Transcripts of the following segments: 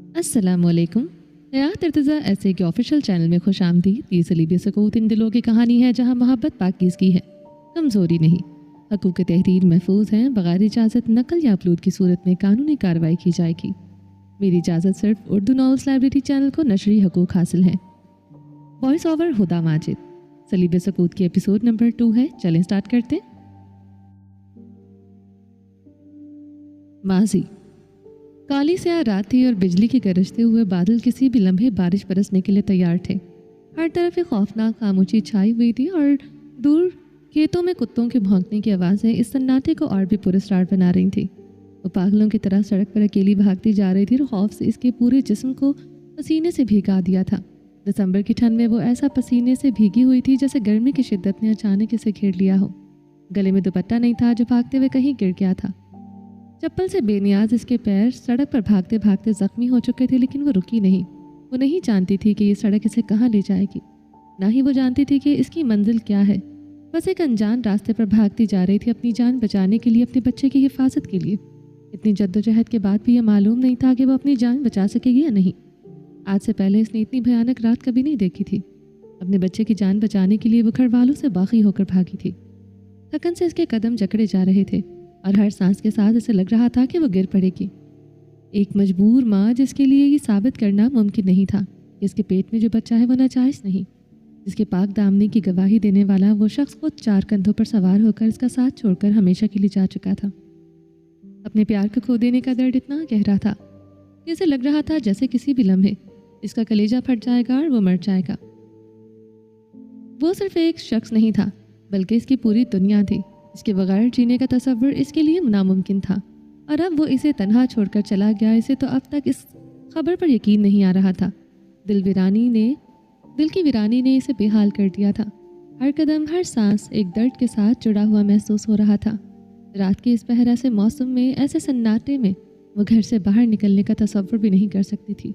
अस्सलाम वालेकुम। हयात इर्तिज़ा ऐसे के ऑफिशियल चैनल में खुश आमदीद। ये सलीबे सकूत इन दिलों की कहानी है जहाँ मोहब्बत पाकीज़गी है, कमज़ोरी नहीं। हकूक़ तहरीर महफूज हैं, बग़ैर इजाज़त नकल या अपलोड की सूरत में कानूनी कार्रवाई की जाएगी। मेरी इजाज़त सिर्फ उर्दू नॉवेल्स लाइब्रेरी चैनल को नशरी हकूक़ हासिल हैं। वॉइस ओवर हुदा माजिद। सलीबे सकूत की एपिसोड नंबर 2 है। चलें स्टार्ट करते हैं। माजी काली स्याह रात थी और बिजली के गरजते हुए बादल किसी भी लम्हे बारिश बरसने के लिए तैयार थे। हर तरफ एक खौफनाक खामोशी छाई हुई थी और दूर खेतों में कुत्तों के भौंकने की आवाज़ें इस सन्नाटे को और भी पुरस्कार बना रही थीं। वो पागलों की तरह सड़क पर अकेली भागती जा रही थी और खौफ से इसके पूरे जिस्म को पसीने से भीगा दिया था। दिसंबर की ठंड में वो ऐसा पसीने से भीगी हुई थी जैसे गर्मी की शिद्दत ने अचानक इसे घेर लिया हो। गले में दुपट्टा नहीं था जो भागते हुए कहीं गिर गया था। चप्पल से बेनियाज इसके पैर सड़क पर भागते भागते जख्मी हो चुके थे, लेकिन वो रुकी नहीं। वो नहीं जानती थी कि ये सड़क इसे कहाँ ले जाएगी, ना ही वो जानती थी कि इसकी मंजिल क्या है। बस एक अनजान रास्ते पर भागती जा रही थी, अपनी जान बचाने के लिए, अपने बच्चे की हिफाजत के लिए। इतनी जद्दोजहद के बाद भी यह मालूम नहीं था कि वो अपनी जान बचा सकेगी या नहीं। आज से पहले इसने इतनी भयानक रात कभी नहीं देखी थी। अपने बच्चे की जान बचाने के लिए वो घर वालों से बाकी होकर भागी थी। थकन से इसके कदम जकड़े जा रहे थे और हर सांस के साथ इसे लग रहा था कि वो गिर पड़ेगी। एक मजबूर माँ जिसके लिए ये साबित करना मुमकिन नहीं था कि इसके पेट में जो बच्चा है वो नाजायज़ नहीं, जिसके पाक दामनी की गवाही देने वाला वो शख्स खुद 4 कंधों पर सवार होकर इसका साथ छोड़कर हमेशा के लिए जा चुका था। अपने प्यार को खो देने का दर्द इतना गहरा था कि इसे लग रहा था जैसे किसी भी लम्हे इसका कलेजा फट जाएगा और वो मर जाएगा। वो सिर्फ एक शख्स नहीं था, बल्कि इसकी पूरी दुनिया थी। इसके बगैर जीने का तसव्वुर इसके लिए नामुमकिन था, और अब वो इसे तन्हा छोड़कर चला गया। इसे तो अब तक इस खबर पर यकीन नहीं आ रहा था। दिल की वीरानी ने इसे बेहाल कर दिया था। हर कदम, हर सांस एक दर्द के साथ जुड़ा हुआ महसूस हो रहा था। रात के इस पहर ऐसे मौसम में, ऐसे सन्नाटे में वो घर से बाहर निकलने का तसव्वुर भी नहीं कर सकती थी।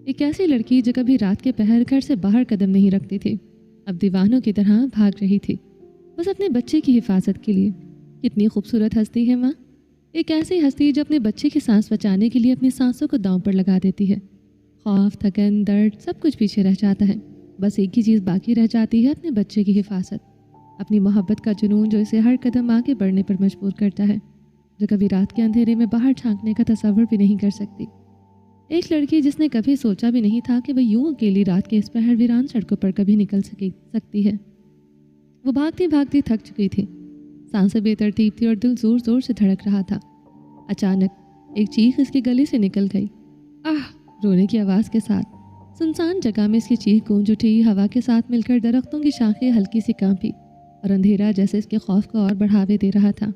एक ऐसी लड़की जो कभी रात के पहर घर से बाहर कदम नहीं रखती थी, अब दीवानों की तरह भाग रही थी, बस अपने बच्चे की हिफाजत के लिए। कितनी खूबसूरत हस्ती है माँ, एक ऐसी हस्ती जो अपने बच्चे की सांस बचाने के लिए अपनी सांसों को दांव पर लगा देती है। खौफ, थकन, दर्द सब कुछ पीछे रह जाता है। बस एक ही चीज़ बाकी रह जाती है, अपने बच्चे की हिफाजत। अपनी मोहब्बत का जुनून जो इसे हर कदम आगे बढ़ने पर मजबूर करता है, जो कभी रात के अंधेरे में बाहर झांकने का तसव्वुर भी नहीं कर सकती। एक लड़की जिसने कभी सोचा भी नहीं था कि वह यूं अकेली रात के इस पहर वीरान सड़कों पर कभी निकल सकती है। वो भागती भागती थक चुकी थी, सांसें बेतरतीब थी और दिल जोर जोर से धड़क रहा था। अचानक एक चीख इसके गले से निकल गई। आह! रोने की आवाज़ के साथ सुनसान जगह में इसकी चीख गूंज उठी। हवा के साथ मिलकर दरख्तों की शाखें हल्की सी कांपी और अंधेरा जैसे इसके खौफ को और बढ़ावे दे रहा था।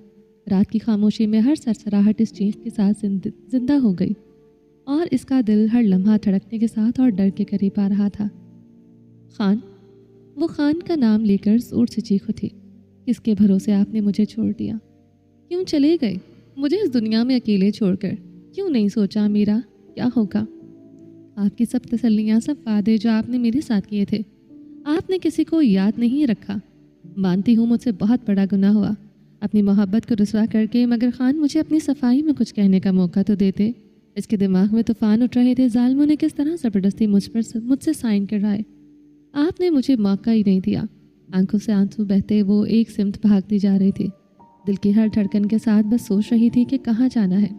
रात की खामोशी में हर सरसराहट इस चीख के साथ जिंदा हो गई और इसका दिल हर लम्हा धड़कने के साथ और डर के करीब आ रहा था। खान, वो खान का नाम लेकर जोर से चीख उठी। किसके भरोसे आपने मुझे छोड़ दिया? क्यों चले गए मुझे इस दुनिया में अकेले छोड़कर? क्यों नहीं सोचा मेरा क्या होगा? आपकी सब तसल्लियाँ, सब वादे जो आपने मेरे साथ किए थे, आपने किसी को याद नहीं रखा। मानती हूँ मुझसे बहुत बड़ा गुनाह हुआ अपनी मोहब्बत को रुसवा करके, मगर खान मुझे अपनी सफाई में कुछ कहने का मौका तो देते। इसके दिमाग में तूफान उठ रहे थे। जालिमों ने किस तरह ज़बरदस्ती मुझसे साइन करवाए। आपने मुझे मौका ही नहीं दिया। आंखों से आंसू बहते वो एक सिमत भागती जा रही थी, दिल की हर धड़कन के साथ बस सोच रही थी कि कहाँ जाना है,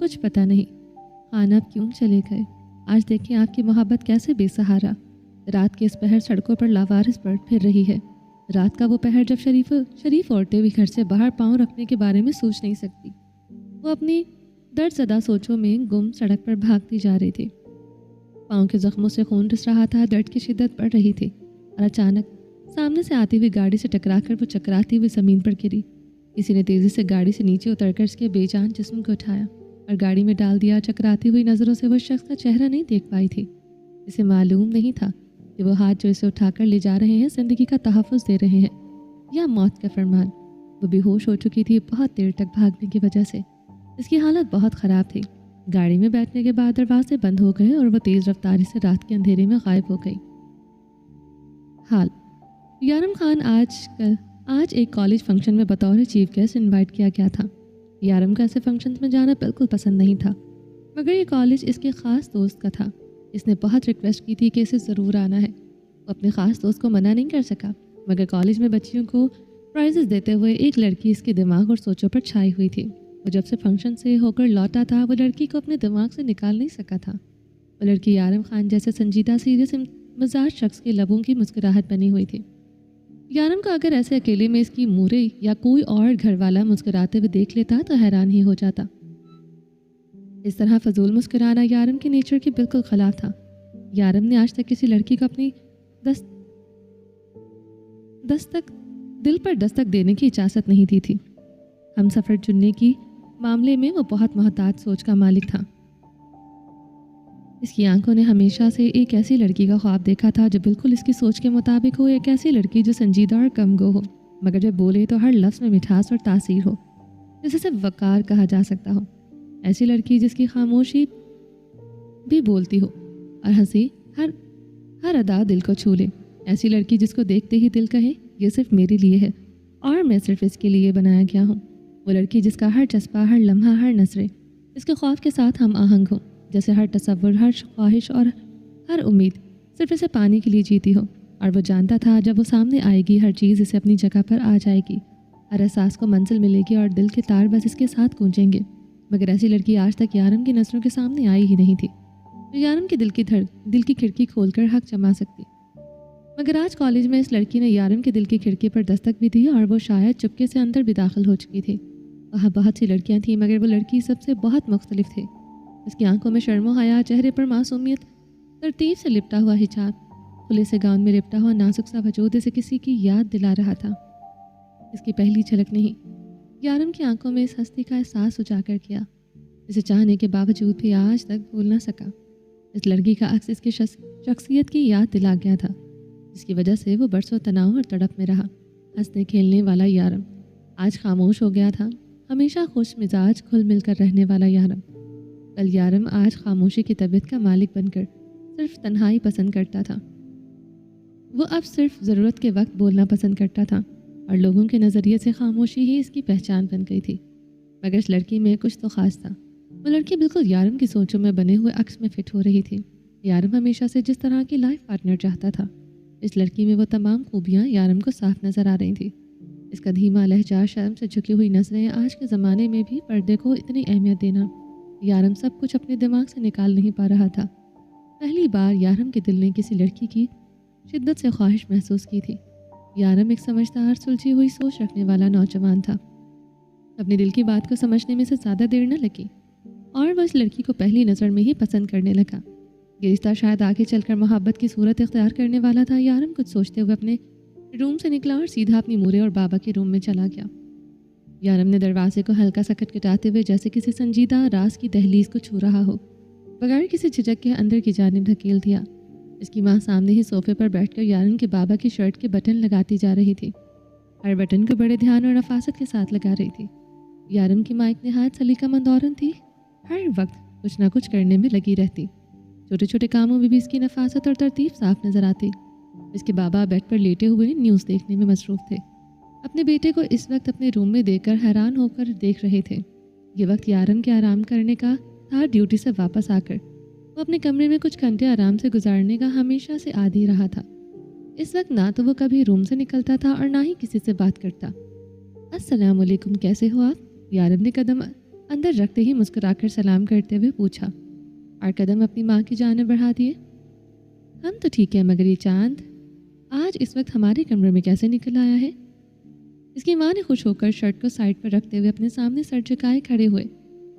कुछ पता नहीं। खान, आप क्यों चले गए? आज देखें आपकी मोहब्बत कैसे बेसहारा रात के इस पहर सड़कों पर लावारिस पड़ फिर रही है। रात का वो पहर जब शरीफ औरतें भी घर से बाहर पाँव रखने के बारे में सोच नहीं सकती। वो अपनी दर्द ज़दा सोचों में गुम सड़क पर भागती जा रही थी। पाँव के जख्मों से खून रिस रहा था, दर्द की शिद्दत बढ़ रही थी और अचानक सामने से आती हुई गाड़ी से टकराकर वो चकराती हुई ज़मीन पर गिरी। किसी ने तेज़ी से गाड़ी से नीचे उतरकर इसके बेजान जिस्म को उठाया और गाड़ी में डाल दिया। चकराती हुई नज़रों से वो शख्स का चेहरा नहीं देख पाई थी। इसे मालूम नहीं था कि वो हाथ जो इसे उठाकर ले जा रहे हैं ज़िंदगी का तहफ़्फ़ुज़ दे रहे हैं या मौत का फरमान। वो बेहोश हो चुकी थी बहुत देर तक भागने की वजह से। इसकी हालत बहुत ख़राब थी। गाड़ी में बैठने के बाद दरवाजे बंद हो गए और वह तेज़ रफ्तारी से रात के अंधेरे में गायब हो गई। हाल, यारम खान आज एक कॉलेज फंक्शन में बतौर चीफ गेस्ट इनवाइट किया गया था। यारम को ऐसे फंक्शंस में जाना बिल्कुल पसंद नहीं था। مگر یہ کالج اس کے خاص دوست کا تھا۔ اس نے بہت ریکویسٹ کی تھی کہ اسے ضرور آنا ہے۔ وہ اپنے خاص دوست کو منع نہیں کر سکا، مگر کالج میں بچیوں کو پرائزز دیتے ہوئے ایک لڑکی اس کے دماغ اور سوچوں پر چھائی ہوئی تھی۔ وہ جب سے فنکشن سے ہو کر لوٹا تھا، وہ لڑکی کو اپنے دماغ سے نکال نہیں سکا تھا۔ وہ لڑکی یارم خان جیسے سنجیدہ سیریس مزاج شخص کے لبوں کی مسکراہٹ بنی ہوئی تھی۔ یارم کو اگر ایسے اکیلے میں اس کی مورے یا کوئی اور گھر والا مسکراتے ہوئے دیکھ لیتا تو حیران ہی ہو جاتا۔ اس طرح فضول مسکرانا یارم کے نیچر کے بالکل خلاف تھا۔ یارم نے آج تک کسی لڑکی کو اپنی دل پر دستک دینے کی اجازت نہیں دی تھی۔ ہم سفر چننے کی معاملے میں وہ بہت محتاط سوچ کا مالک تھا۔ اس کی آنکھوں نے ہمیشہ سے ایک ایسی لڑکی کا خواب دیکھا تھا جو بالکل اس کی سوچ کے مطابق ہو، ایک ایسی لڑکی جو سنجیدہ اور کم گو ہو، مگر جب بولے تو ہر لفظ میں مٹھاس اور تاثیر ہو، جسے صرف وقار کہا جا سکتا ہو۔ ایسی لڑکی جس کی خاموشی بھی بولتی ہو اور ہنسی ہر ادا دل کو چھو لے۔ ایسی لڑکی جس کو دیکھتے ہی دل کہے یہ صرف میرے لیے ہے اور میں صرف اس کے لیے بنایا گیا ہوں۔ وہ لڑکی جس کا ہر جذبہ، ہر لمحہ، ہر نظرے اس کے خوف کے ساتھ ہم آہنگ ہو، جیسے ہر تصور، ہر خواہش اور ہر امید صرف اسے پانے کے لیے جیتی ہو۔ اور وہ جانتا تھا جب وہ سامنے آئے گی ہر چیز اسے اپنی جگہ پر آ جائے گی، ہر احساس کو منزل ملے گی اور دل کے تار بس اس کے ساتھ گونجیں گے۔ مگر ایسی لڑکی آج تک یارم کی نظروں کے سامنے آئی ہی نہیں تھی جو یارم کے دل کی کھڑکی کھول کر حق جما سکتی۔ مگر آج کالج میں اس لڑکی نے یارم کے دل کی کھڑکی پر دستک بھی دی اور وہ شاید چپکے سے اندر بھی داخل ہو چکی تھی۔ وہاں بہت سی لڑکیاں تھیں مگر وہ لڑکی سب سے بہت مختلف تھی۔ اس کی آنکھوں میں شرم و حیا، چہرے پر معصومیت، ترتیب سے لپٹا ہوا حجاب، کھلے سے گاؤن میں لپٹا ہوا نازک سا وجود اسے کسی کی یاد دلا رہا تھا۔ اس کی پہلی جھلک نہیں، یارم کی آنکھوں میں اس ہستی کا احساس اجاگر کیا اسے چاہنے کے باوجود بھی آج تک بھول نہ سکا۔ اس لڑکی کا عکس اس کی شخصیت کی یاد دلا گیا تھا، جس کی وجہ سے وہ برسوں تناؤ اور تڑپ میں رہا۔ ہنسنے کھیلنے والا یارم آج خاموش ہو گیا تھا، ہمیشہ خوش مزاج کھل مل کر رہنے والا یارم کل یارم آج خاموشی کی طبیعت کا مالک بن کر صرف تنہائی پسند کرتا تھا۔ وہ اب صرف ضرورت کے وقت بولنا پسند کرتا تھا اور لوگوں کے نظریے سے خاموشی ہی اس کی پہچان بن گئی تھی۔ مگر اس لڑکی میں کچھ تو خاص تھا۔ وہ لڑکی بالکل یارم کی سوچوں میں بنے ہوئے عکس میں فٹ ہو رہی تھی۔ یارم ہمیشہ سے جس طرح کی لائف پارٹنر چاہتا تھا، اس لڑکی میں وہ تمام خوبیاں یارم کو صاف نظر آ رہی تھیں۔ اس کا دھیما لہجہ، شرم سے جھکی ہوئی نظریں، آج کے زمانے میں بھی پردے کو اتنی اہمیت دینا، یارم سب کچھ اپنے دماغ سے نکال نہیں پا رہا تھا۔ پہلی بار یارم کے دل نے کسی لڑکی کی شدت سے خواہش محسوس کی تھی۔ یارم ایک سمجھدار، سلجھی ہوئی سوچ رکھنے والا نوجوان تھا۔ اپنے دل کی بات کو سمجھنے میں سے زیادہ دیر نہ لگی اور وہ اس لڑکی کو پہلی نظر میں ہی پسند کرنے لگا۔ یہ رشتہ شاید آگے چل کر محبت کی صورت اختیار کرنے والا تھا۔ یارم کچھ سوچتے ہوئے اپنے روم سے نکلا اور سیدھا اپنی مورے اور بابا کے روم میں چلا گیا۔ یارم نے دروازے کو ہلکا سا کھٹکھٹاتے ہوئے جیسے کسی سنجیدہ راز کی دہلیز کو چھو رہا ہو، بغیر کسی جھجک کے اندر کی جانب دھکیل دیا۔ اس کی ماں سامنے ہی صوفے پر بیٹھ کر یارم کے بابا کی شرٹ کے بٹن لگاتی جا رہی تھی، ہر بٹن کو بڑے دھیان اور نفاست کے ساتھ لگا رہی تھی۔ یارم کی ماں ایک نہایت سلیقہ مند عورت تھی، ہر وقت کچھ نہ کچھ کرنے میں لگی رہتی۔ چھوٹے چھوٹے کاموں میں بھی اس کی نفاست اور ترتیب صاف نظر آتی۔ اس کے بابا بیڈ پر لیٹے ہوئے نیوز دیکھنے میں مصروف تھے، اپنے بیٹے کو اس وقت اپنے روم میں دیکھ کر حیران ہو کر دیکھ رہے تھے۔ یہ وقت یارم کے آرام کرنے کا تھا۔ ڈیوٹی سے واپس آ کر وہ اپنے کمرے میں کچھ گھنٹے آرام سے گزارنے کا ہمیشہ سے عادی رہا تھا۔ اس وقت نہ تو وہ کبھی روم سے نکلتا تھا اور نہ ہی کسی سے بات کرتا۔ السلام علیکم، کیسے ہو آپ؟ یارم نے قدم اندر رکھتے ہی مسکرا کر سلام کرتے ہوئے پوچھا اور قدم اپنی ماں کی جانب بڑھا دیے۔ ہم تو ٹھیک ہے، مگر یہ چاند آج اس وقت ہمارے کمرے میں کیسے نکل آیا ہے؟ اس کی ماں نے خوش ہو کر شرٹ کو سائڈ پر رکھتے ہوئے اپنے سامنے سر جھکائے کھڑے ہوئے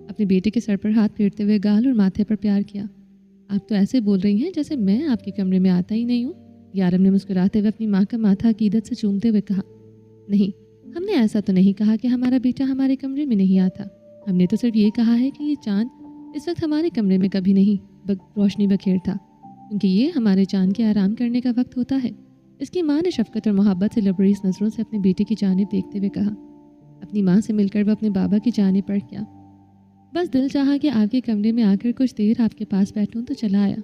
اپنے بیٹے کے سر پر ہاتھ پھیرتے ہوئے گال اور ماتھے پر پیار کیا۔ آپ تو ایسے بول رہی ہیں جیسے میں آپ کے کمرے میں آتا ہی نہیں ہوں۔ یارم نے مسکراتے ہوئے اپنی ماں کا ماتھا عقیدت سے چومتے ہوئے کہا، نہیں، ہم نے ایسا تو نہیں کہا کہ ہمارا بیٹا ہمارے کمرے میں نہیں آتا۔ ہم نے تو صرف یہ کہا ہے کہ یہ چاند اس وقت ہمارے کمرے میں کبھی نہیں روشنی بکھیرتا، کیونکہ یہ ہمارے چاند کے آرام کرنے کا وقت ہوتا ہے۔ اس کی ماں نے شفقت اور محبت سے لبریز نظروں سے اپنے بیٹے کی جانب دیکھتے ہوئے کہا۔ اپنی ماں سے مل کر وہ اپنے بابا کی جانب بڑھ گیا۔ بس دل چاہا کہ آپ کے کمرے میں آ کر کچھ دیر آپ کے پاس بیٹھوں تو چلا آیا۔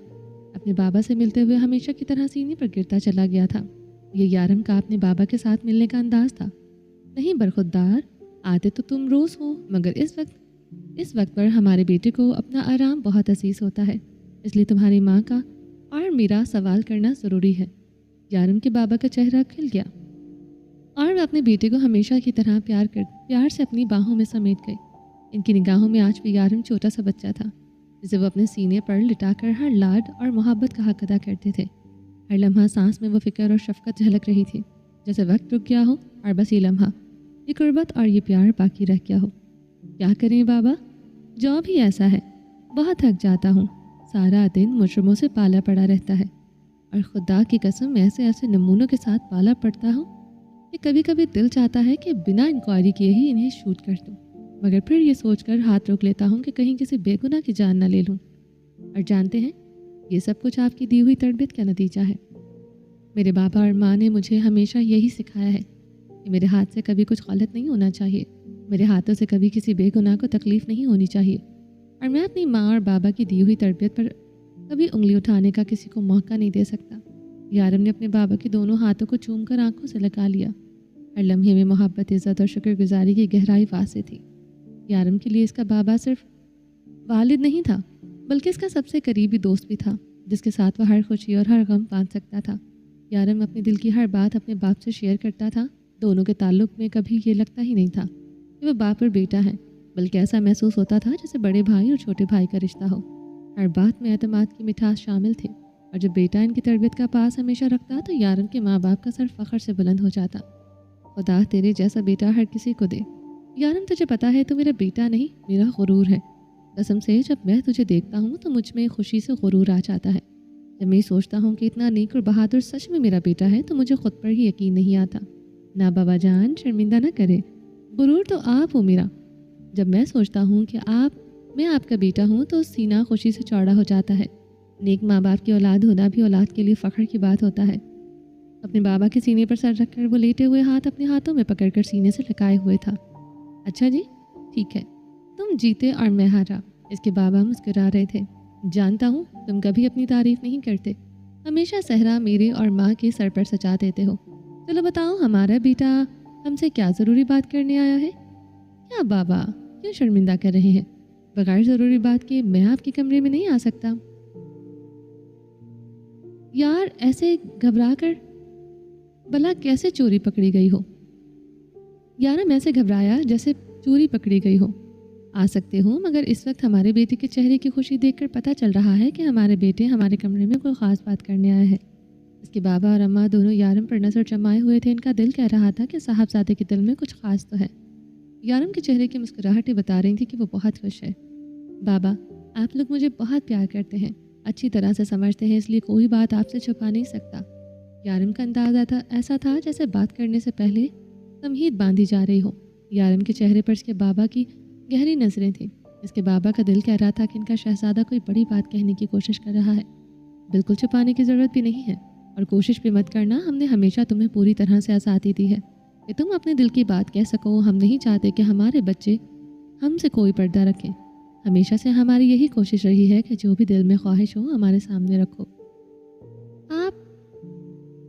اپنے بابا سے ملتے ہوئے ہمیشہ کی طرح سینے پر گرتا چلا گیا تھا۔ یہ یارم کا اپنے بابا کے ساتھ ملنے کا انداز تھا۔ نہیں برخودار، آتے تو تم روز ہو، مگر اس وقت اس وقت پر ہمارے بیٹے کو اپنا آرام بہت عزیز ہوتا ہے، اس لیے تمہاری ماں کا اور میرا سوال کرنا ضروری ہے۔ یارم کے بابا کا چہرہ کھل گیا اور وہ اپنے بیٹے کو ہمیشہ کی طرح پیار سے اپنی باہوں میں سمیٹ گئے۔ ان کی نگاہوں میں آج بھی یارم چھوٹا سا بچہ تھا، جسے وہ اپنے سینے پر لٹا کر ہر لاڈ اور محبت کا حق ادا کرتے تھے۔ ہر لمحہ سانس میں وہ فکر اور شفقت جھلک رہی تھی، جیسے وقت رک گیا ہو اور بس یہ لمحہ، یہ قربت اور یہ پیار باقی رہ گیا ہو۔ کیا کریں بابا، جو بھی ایسا ہے، بہت تھک جاتا ہوں، سارا دن مجرموں سے پالا پڑا رہتا ہے، اور خدا کی قسم ایسے نمونوں کے ساتھ پالا پڑتا ہوں کہ کبھی کبھی دل چاہتا ہے کہ بنا انکوائری کیے ہی انہیں شوٹ کر دوں، مگر پھر یہ سوچ کر ہاتھ روک لیتا ہوں کہ کہیں کسی بے گناہ کی جان نہ لے لوں۔ اور جانتے ہیں، یہ سب کچھ آپ کی دی ہوئی تربیت کا نتیجہ ہے۔ میرے بابا اور ماں نے مجھے ہمیشہ یہی سکھایا ہے کہ میرے ہاتھ سے کبھی کچھ غلط نہیں ہونا چاہیے، میرے ہاتھوں سے کبھی کسی بے گناہ کو تکلیف نہیں ہونی چاہیے، اور میں اپنی ماں اور بابا کی دی ہوئی تربیت پر کبھی انگلی اٹھانے کا کسی کو موقع نہیں دے سکتا۔ یارم نے اپنے بابا کے دونوں ہاتھوں کو چوم کر آنکھوں سے لگا لیا۔ ہر لمحے میں محبت، عزت اور شکر گزاری کی گہرائی واضح تھی۔ یارم کے لیے اس کا بابا صرف والد نہیں تھا، بلکہ اس کا سب سے قریبی دوست بھی تھا، جس کے ساتھ وہ ہر خوشی اور ہر غم بانٹ سکتا تھا۔ یارم اپنے دل کی ہر بات اپنے باپ سے شیئر کرتا تھا۔ دونوں کے تعلق میں کبھی یہ لگتا ہی نہیں تھا کہ وہ باپ اور بیٹا ہیں، بلکہ ایسا محسوس ہوتا تھا جیسے بڑے بھائی اور چھوٹے بھائی کا رشتہ ہو۔ ہر بات میں اعتماد کی مٹھاس شامل تھی، اور جب بیٹا ان کی تربیت کا پاس ہمیشہ رکھتا تو یارم کے ماں باپ کا سر فخر سے بلند ہو جاتا۔ خدا تیرے جیسا بیٹا ہر کسی کو دے۔ یارم، تجھے پتا ہے تو میرا بیٹا نہیں، میرا غرور ہے۔ قسم سے جب میں تجھے دیکھتا ہوں تو مجھ میں خوشی سے غرور آ جاتا ہے۔ جب میں سوچتا ہوں کہ اتنا نیک اور بہادر سچ میں میرا بیٹا ہے تو مجھے خود پر ہی یقین نہیں آتا۔ نہ بابا جان، شرمندہ نہ کرے، غرور تو آپ ہو میرا۔ جب میں سوچتا ہوں کہ میں آپ کا بیٹا ہوں تو سینہ خوشی سے چوڑا ہو جاتا ہے۔ نیک ماں باپ کی اولاد ہونا بھی اولاد کے لیے فخر کی بات ہوتا ہے۔ اپنے بابا کے سینے پر سر رکھ کر وہ لیٹے ہوئے ہاتھ اپنے ہاتھوں میں پکڑ کر سینے سے لگائے ہوئے تھا۔ اچھا جی، ٹھیک ہے، تم جیتے اور میں ہارا، اس کے بابا مسکرا رہے تھے۔ جانتا ہوں تم کبھی اپنی تعریف نہیں کرتے، ہمیشہ صحرا میرے اور ماں کے سر پر سجا دیتے ہو۔ چلو بتاؤ، ہمارا بیٹا ہم سے کیا ضروری بات کرنے آیا ہے؟ کیا بابا، کیوں شرمندہ کر رہے ہیں؟ بغیر ضروری بات کے میں آپ کے کمرے میں نہیں آ سکتا۔ یار، ایسے گھبرا کر بلا کیسے چوری پکڑی گئی ہو؟ یارم ایسے گھبرایا جیسے چوری پکڑی گئی ہو۔ آ سکتے ہو، مگر اس وقت ہمارے بیٹے کے چہرے کی خوشی دیکھ کر پتہ چل رہا ہے کہ ہمارے بیٹے ہمارے کمرے میں کوئی خاص بات کرنے آیا ہے۔ اس کے بابا اور اماں دونوں یارم پر نظر جمائے ہوئے تھے۔ ان کا دل کہہ رہا تھا کہ صاحبزادے کے دل میں کچھ خاص تو ہے۔ یارم کے چہرے کی مسکراہٹیں بتا رہی تھی کہ وہ بہت خوش ہے۔ بابا، آپ لوگ مجھے بہت پیار کرتے ہیں، اچھی طرح سے سمجھتے ہیں، اس لیے کوئی بات آپ سے چھپا نہیں سکتا۔ یارم کا انداز ایسا تھا جیسے بات کرنے سے پہلے تمہید باندھی جا رہی ہو۔ یارم کے چہرے پر اس کے بابا کی گہری نظریں تھیں۔ اس کے بابا کا دل کہہ رہا تھا کہ ان کا شہزادہ کوئی بڑی بات کہنے کی کوشش کر رہا ہے۔ بالکل چھپانے کی ضرورت بھی نہیں ہے، اور کوشش بھی مت کرنا۔ ہم نے ہمیشہ تمہیں پوری طرح سے آزادی دی ہے کہ تم اپنے دل کی بات کہہ سکو۔ ہم نہیں چاہتے کہ ہمارے بچے ہم سے کوئی پردہ رکھیں۔ ہمیشہ سے ہماری یہی کوشش رہی ہے کہ جو بھی دل میں خواہش ہو ہمارے سامنے رکھو۔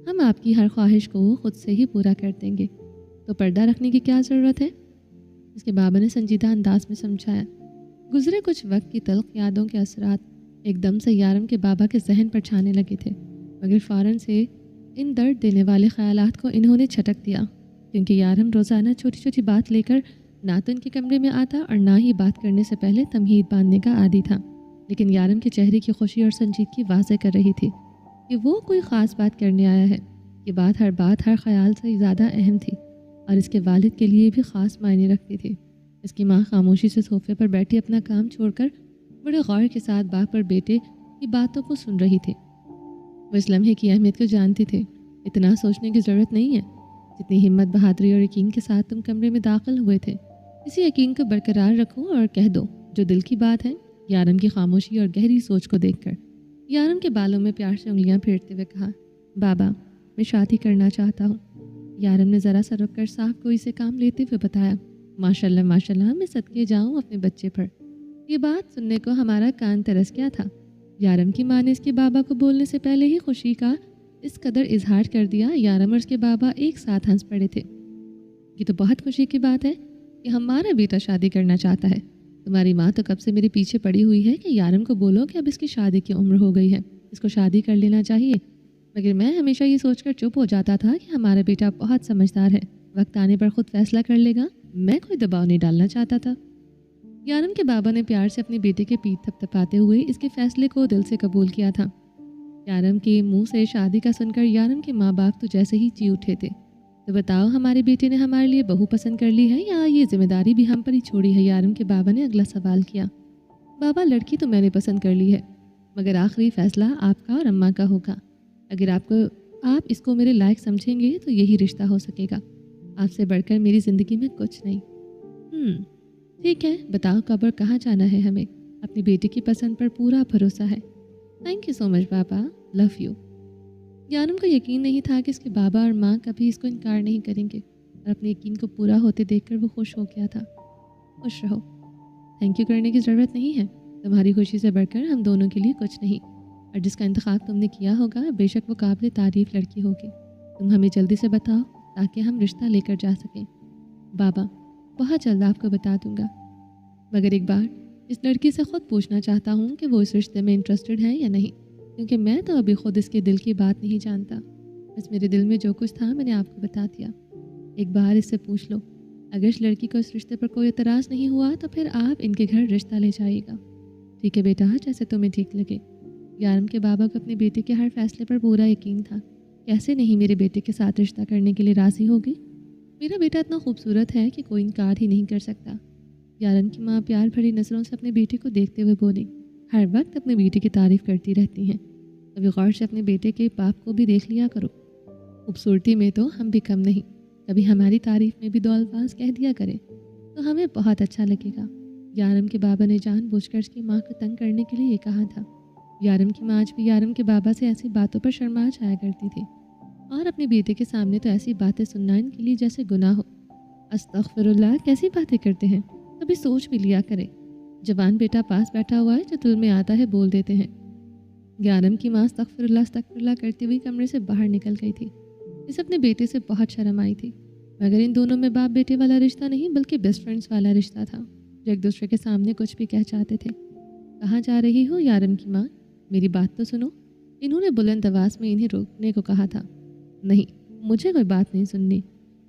ہم آپ کی ہر خواہش کو خود سے ہی پورا کر دیں گے، تو پردہ رکھنے کی کیا ضرورت ہے؟ اس کے بابا نے سنجیدہ انداز میں سمجھایا۔ گزرے کچھ وقت کی تلخ یادوں کے اثرات ایک دم سے یارم کے بابا کے ذہن پر چھانے لگے تھے، مگر فوراً سے ان درد دینے والے خیالات کو انہوں نے چھٹک دیا، کیونکہ یارم روزانہ چھوٹی چھوٹی بات لے کر نہ تو ان کے کمرے میں آتا اور نہ ہی بات کرنے سے پہلے تمہید باندھنے کا عادی تھا۔ لیکن یارم کے چہرے کی خوشی اور سنجیدگی واضح کر رہی تھی کہ وہ کوئی خاص بات کرنے آیا ہے۔ یہ بات ہر خیال سے زیادہ اہم تھی، اور اس کے والد کے لیے بھی خاص معنی رکھتی تھی۔ اس کی ماں خاموشی سے صوفے پر بیٹھی اپنا کام چھوڑ کر بڑے غور کے ساتھ باپ اور بیٹے کی باتوں کو سن رہی تھی۔ وہ اس لمحے کی اہمیت کو جانتی تھی۔ اتنا سوچنے کی ضرورت نہیں ہے، جتنی ہمت، بہادری اور یقین کے ساتھ تم کمرے میں داخل ہوئے تھے، اسی یقین کو برقرار رکھو اور کہہ دو جو دل کی بات ہے۔ یارم کی خاموشی اور گہری سوچ کو دیکھ کر یارم کے بالوں میں پیار سے انگلیاں پھیرتے ہوئے کہا، بابا، میں شادی کرنا چاہتا ہوں۔ یارم نے ذرا سا رک کر صاف کوئی سے کام لیتے ہوئے بتایا، ماشاءاللہ ماشاءاللہ، میں صدقے جاؤں اپنے بچے پر۔ یہ بات سننے کو ہمارا کان ترس گیا تھا۔ یارم کی ماں نے اس کے بابا کو بولنے سے پہلے ہی خوشی کا اس قدر اظہار کر دیا، یارم اور اس کے بابا ایک ساتھ ہنس پڑے تھے۔ یہ تو بہت خوشی کی بات ہے کہ ہمارا بیٹا شادی کرنا چاہتا ہے۔ तुम्हारी माँ तो कब से मेरे पीछे पड़ी हुई है कि यारम को बोलो कि अब इसकी शादी की उम्र हो गई है, इसको शादी कर लेना चाहिए। मगर मैं हमेशा ये सोचकर चुप हो जाता था कि हमारा बेटा बहुत समझदार है, वक्त आने पर खुद फैसला कर लेगा। मैं कोई दबाव नहीं डालना चाहता था। यारम के बाबा ने प्यार से अपने बेटे के पीठ थपथपाते हुए इसके फैसले को दिल से कबूल किया था। यारम के मुंह से शादी का सुनकर यारम के माँ बाप तो जैसे ही ची उठे थे। तो बताओ, हमारे बेटे ने हमारे लिए बहू पसंद कर ली है या ये जिम्मेदारी भी हम पर ही छोड़ी है? यारम के बाबा ने अगला सवाल किया। बाबा, लड़की तो मैंने पसंद कर ली है, मगर आखिरी फैसला आपका और अम्मा का होगा। अगर आप इसको मेरे लायक समझेंगे तो यही रिश्ता हो सकेगा। आपसे बढ़कर मेरी ज़िंदगी में कुछ नहीं। ठीक है, बताओ कब और कहाँ जाना है हमें? अपनी बेटी की पसंद पर पूरा भरोसा है। थैंक यू सो मच पापा, लव यू। यानम को यकीन नहीं था कि इसके बाबा और माँ कभी इसको इनकार नहीं करेंगे, और अपने यकीन को पूरा होते देखकर वो खुश हो गया था। खुश रहो, थैंक यू करने की ज़रूरत नहीं है। तुम्हारी खुशी से बढ़कर हम दोनों के लिए कुछ नहीं, और जिसका इंतखाब तुमने किया होगा बेशक वो काबिल तारीफ़ लड़की होगी। तुम हमें जल्दी से बताओ ताकि हम रिश्ता लेकर जा सकें। बाबा, बहुत जल्द आपको बता दूंगा, मगर एक बार इस लड़की से ख़ुद पूछना चाहता हूँ कि वो इस रिश्ते में इंटरेस्टेड है या नहीं, क्योंकि मैं तो अभी ख़ुद इसके दिल की बात नहीं जानता। बस मेरे दिल में जो कुछ था मैंने आपको बता दिया। एक बार इससे पूछ लो, अगर इस लड़की को इस रिश्ते पर कोई एतराज़ नहीं हुआ तो फिर आप इनके घर रिश्ता ले जाइएगा। ठीक है बेटा, जैसे तुम्हें ठीक लगे। यारम के बाबा को अपने बेटे के हर फैसले पर पूरा यकीन था। कैसे नहीं मेरे बेटे के साथ रिश्ता करने के लिए राज़ी होगी? मेरा बेटा इतना खूबसूरत है कि कोई इनकार ही नहीं कर सकता। यारम की माँ प्यार भरी नज़रों से अपने बेटे को देखते हुए बोली, हर वक्त अपने बेटे की तारीफ़ करती रहती हैं, कभी गौर से अपने बेटे के पाप को भी देख लिया करो। खूबसूरती में तो हम भी कम नहीं, कभी हमारी तारीफ़ में भी दो अल्फाज कह दिया करें तो हमें बहुत अच्छा लगेगा। यारम के बाबा ने जानबूझकर उसकी माँ को तंग करने के लिए ये कहा था। यारम की माँ आज भी यारम के बाबा से ऐसी बातों पर शर्मा जाया करती थी, और अपने बेटे के सामने तो ऐसी बातें सुनना इनके लिए जैसे गुनाह हो। अस्तगफिरुल्लाह, कैसी बातें करते हैं, कभी सोच भी लिया करें। जवान बेटा पास बैठा हुआ है, जो दिल में आता है बोल देते हैं। यारम की माँ अस्तगफिरुल्लाह करते हुए कमरे से बाहर निकल गई थी। इसे अपने बेटे से बहुत शर्म आई थी, मगर इन दोनों में बाप बेटे वाला रिश्ता नहीं बल्कि बेस्ट फ्रेंड्स वाला रिश्ता था, जो एक दूसरे के सामने कुछ भी कह चाहते थे। कहाँ जा रही हो? यारम की माँ, मेरी बात तो सुनो। इन्होंने बुलंद आवाज़ में इन्हें रोकने को कहा था। नहीं, मुझे कोई बात नहीं सुननी।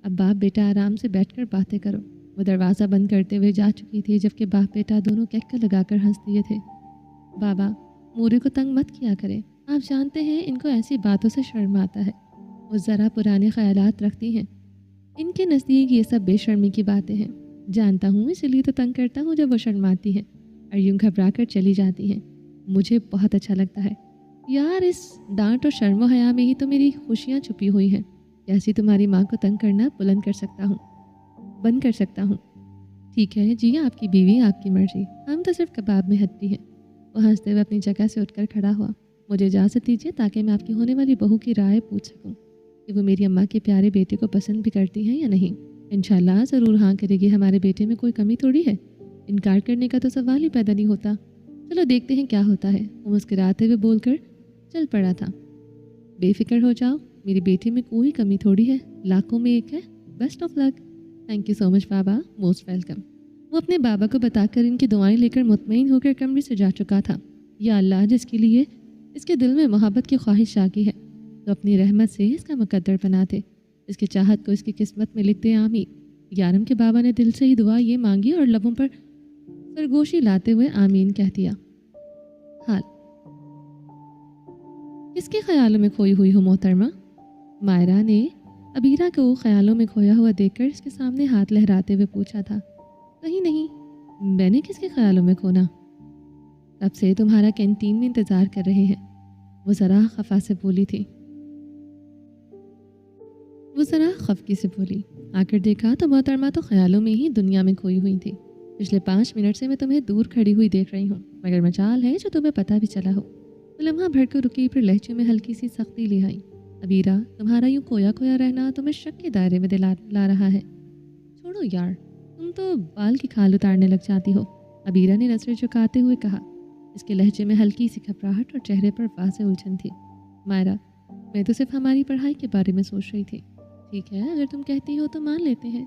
अब बाप बेटा आराम से बैठकर बातें करो। वो दरवाज़ा बंद करते हुए जा चुकी थी, जबकि बाप बेटा दोनों कहकर लगाकर हंस दिए थे। बाबा, मोरे को तंग मत किया करें, आप जानते हैं इनको ऐसी बातों से शर्म आता है। वो ज़रा पुराने ख्यालात रखती हैं, इनके नज़दीक ये सब बेशर्मी की बातें हैं। जानता हूँ, इसलिए तो तंग करता हूँ जब वो शर्माती हैं और यूँ घबरा कर चली जाती हैं। मुझे बहुत अच्छा लगता है यार, इस डांट और शर्म हया में ही तो मेरी खुशियाँ छुपी हुई हैं। कैसी तुम्हारी माँ को तंग करना बंद कर सकता हूँ। ठीक है जी, आपकी बीवी, आपकी मर्जी, हम तो सिर्फ कबाब में हड्डी हैं। वो हंसते हुए अपनी जगह से उठकर खड़ा हुआ। मुझे इजाज़त दीजिए ताकि मैं आपकी होने वाली बहू की राय पूछ सकूं कि वो मेरी अम्मा के प्यारे बेटे को पसंद भी करती हैं या नहीं। इंशाल्लाह ज़रूर हाँ करेगी, हमारे बेटे में कोई कमी थोड़ी है, इनकार करने का तो सवाल ही पैदा नहीं होता। चलो देखते हैं क्या होता है। वो मुस्कुराते हुए बोलकर चल पड़ा था। बेफिक्र हो जाओ, मेरे बेटे में कोई कमी थोड़ी है, लाखों में एक है। Best of luck. Thank you so much Baba, most welcome. वो अपने बाबा को बताकर इनकी दुआएं लेकर मुतमईन होकर कमरे से जा चुका था। या अल्लाह, जिसके लिए इसके दिल में मोहब्बत की ख्वाहिश जागी है तो अपनी रहमत से इसका मुकद्दर बना दे, इसकी चाहत को इसकी किस्मत में लिख दे, आमीन। यारम के बाबा ने दिल से ही दुआ ये मांगी और लबों पर सरगोशी लाते हुए आमीन कह दिया। हाल किसके ख्यालों में खोई हुई हो मोहतरमा? मायरा ने अबीरा को ख्यालों में खोया हुआ देखकर इसके सामने हाथ लहराते हुए पूछा था। नहीं नहीं, मैंने किसके ख्यालों में खोना? तब से तुम्हारा कैंटीन में इंतज़ार कर रहे हैं, वो ज़रा खफा से बोली थी। वो ज़रा खफकी से बोली। आकर देखा तो मोहतरमा तो ख्यालों में ही दुनिया में खोई हुई थी। पिछले 5 मिनट से मैं तुम्हें दूर खड़ी हुई देख रही हूँ, मगर मजाल है जो तुम्हें पता भी चला हो। वो लम्हा भर कर रुकी, फिर लहजे में हल्की सी सख्ती ले आई। अबीरा, तुम्हारा यूँ खोया खोया रहना तुम्हें शक के दायरे में ला रहा है। छोड़ो यार, तुम तो बाल की खाल उतारने लग जाती हो, अबीरा ने नजरें झुकाते हुए कहा। इसके लहजे में हल्की सी घबराहट और चेहरे पर वाज़ेह उलझन थी। मायरा, मैं तो सिर्फ हमारी पढ़ाई के बारे में सोच रही थी। ठीक है, अगर तुम कहती हो तो मान लेते हैं,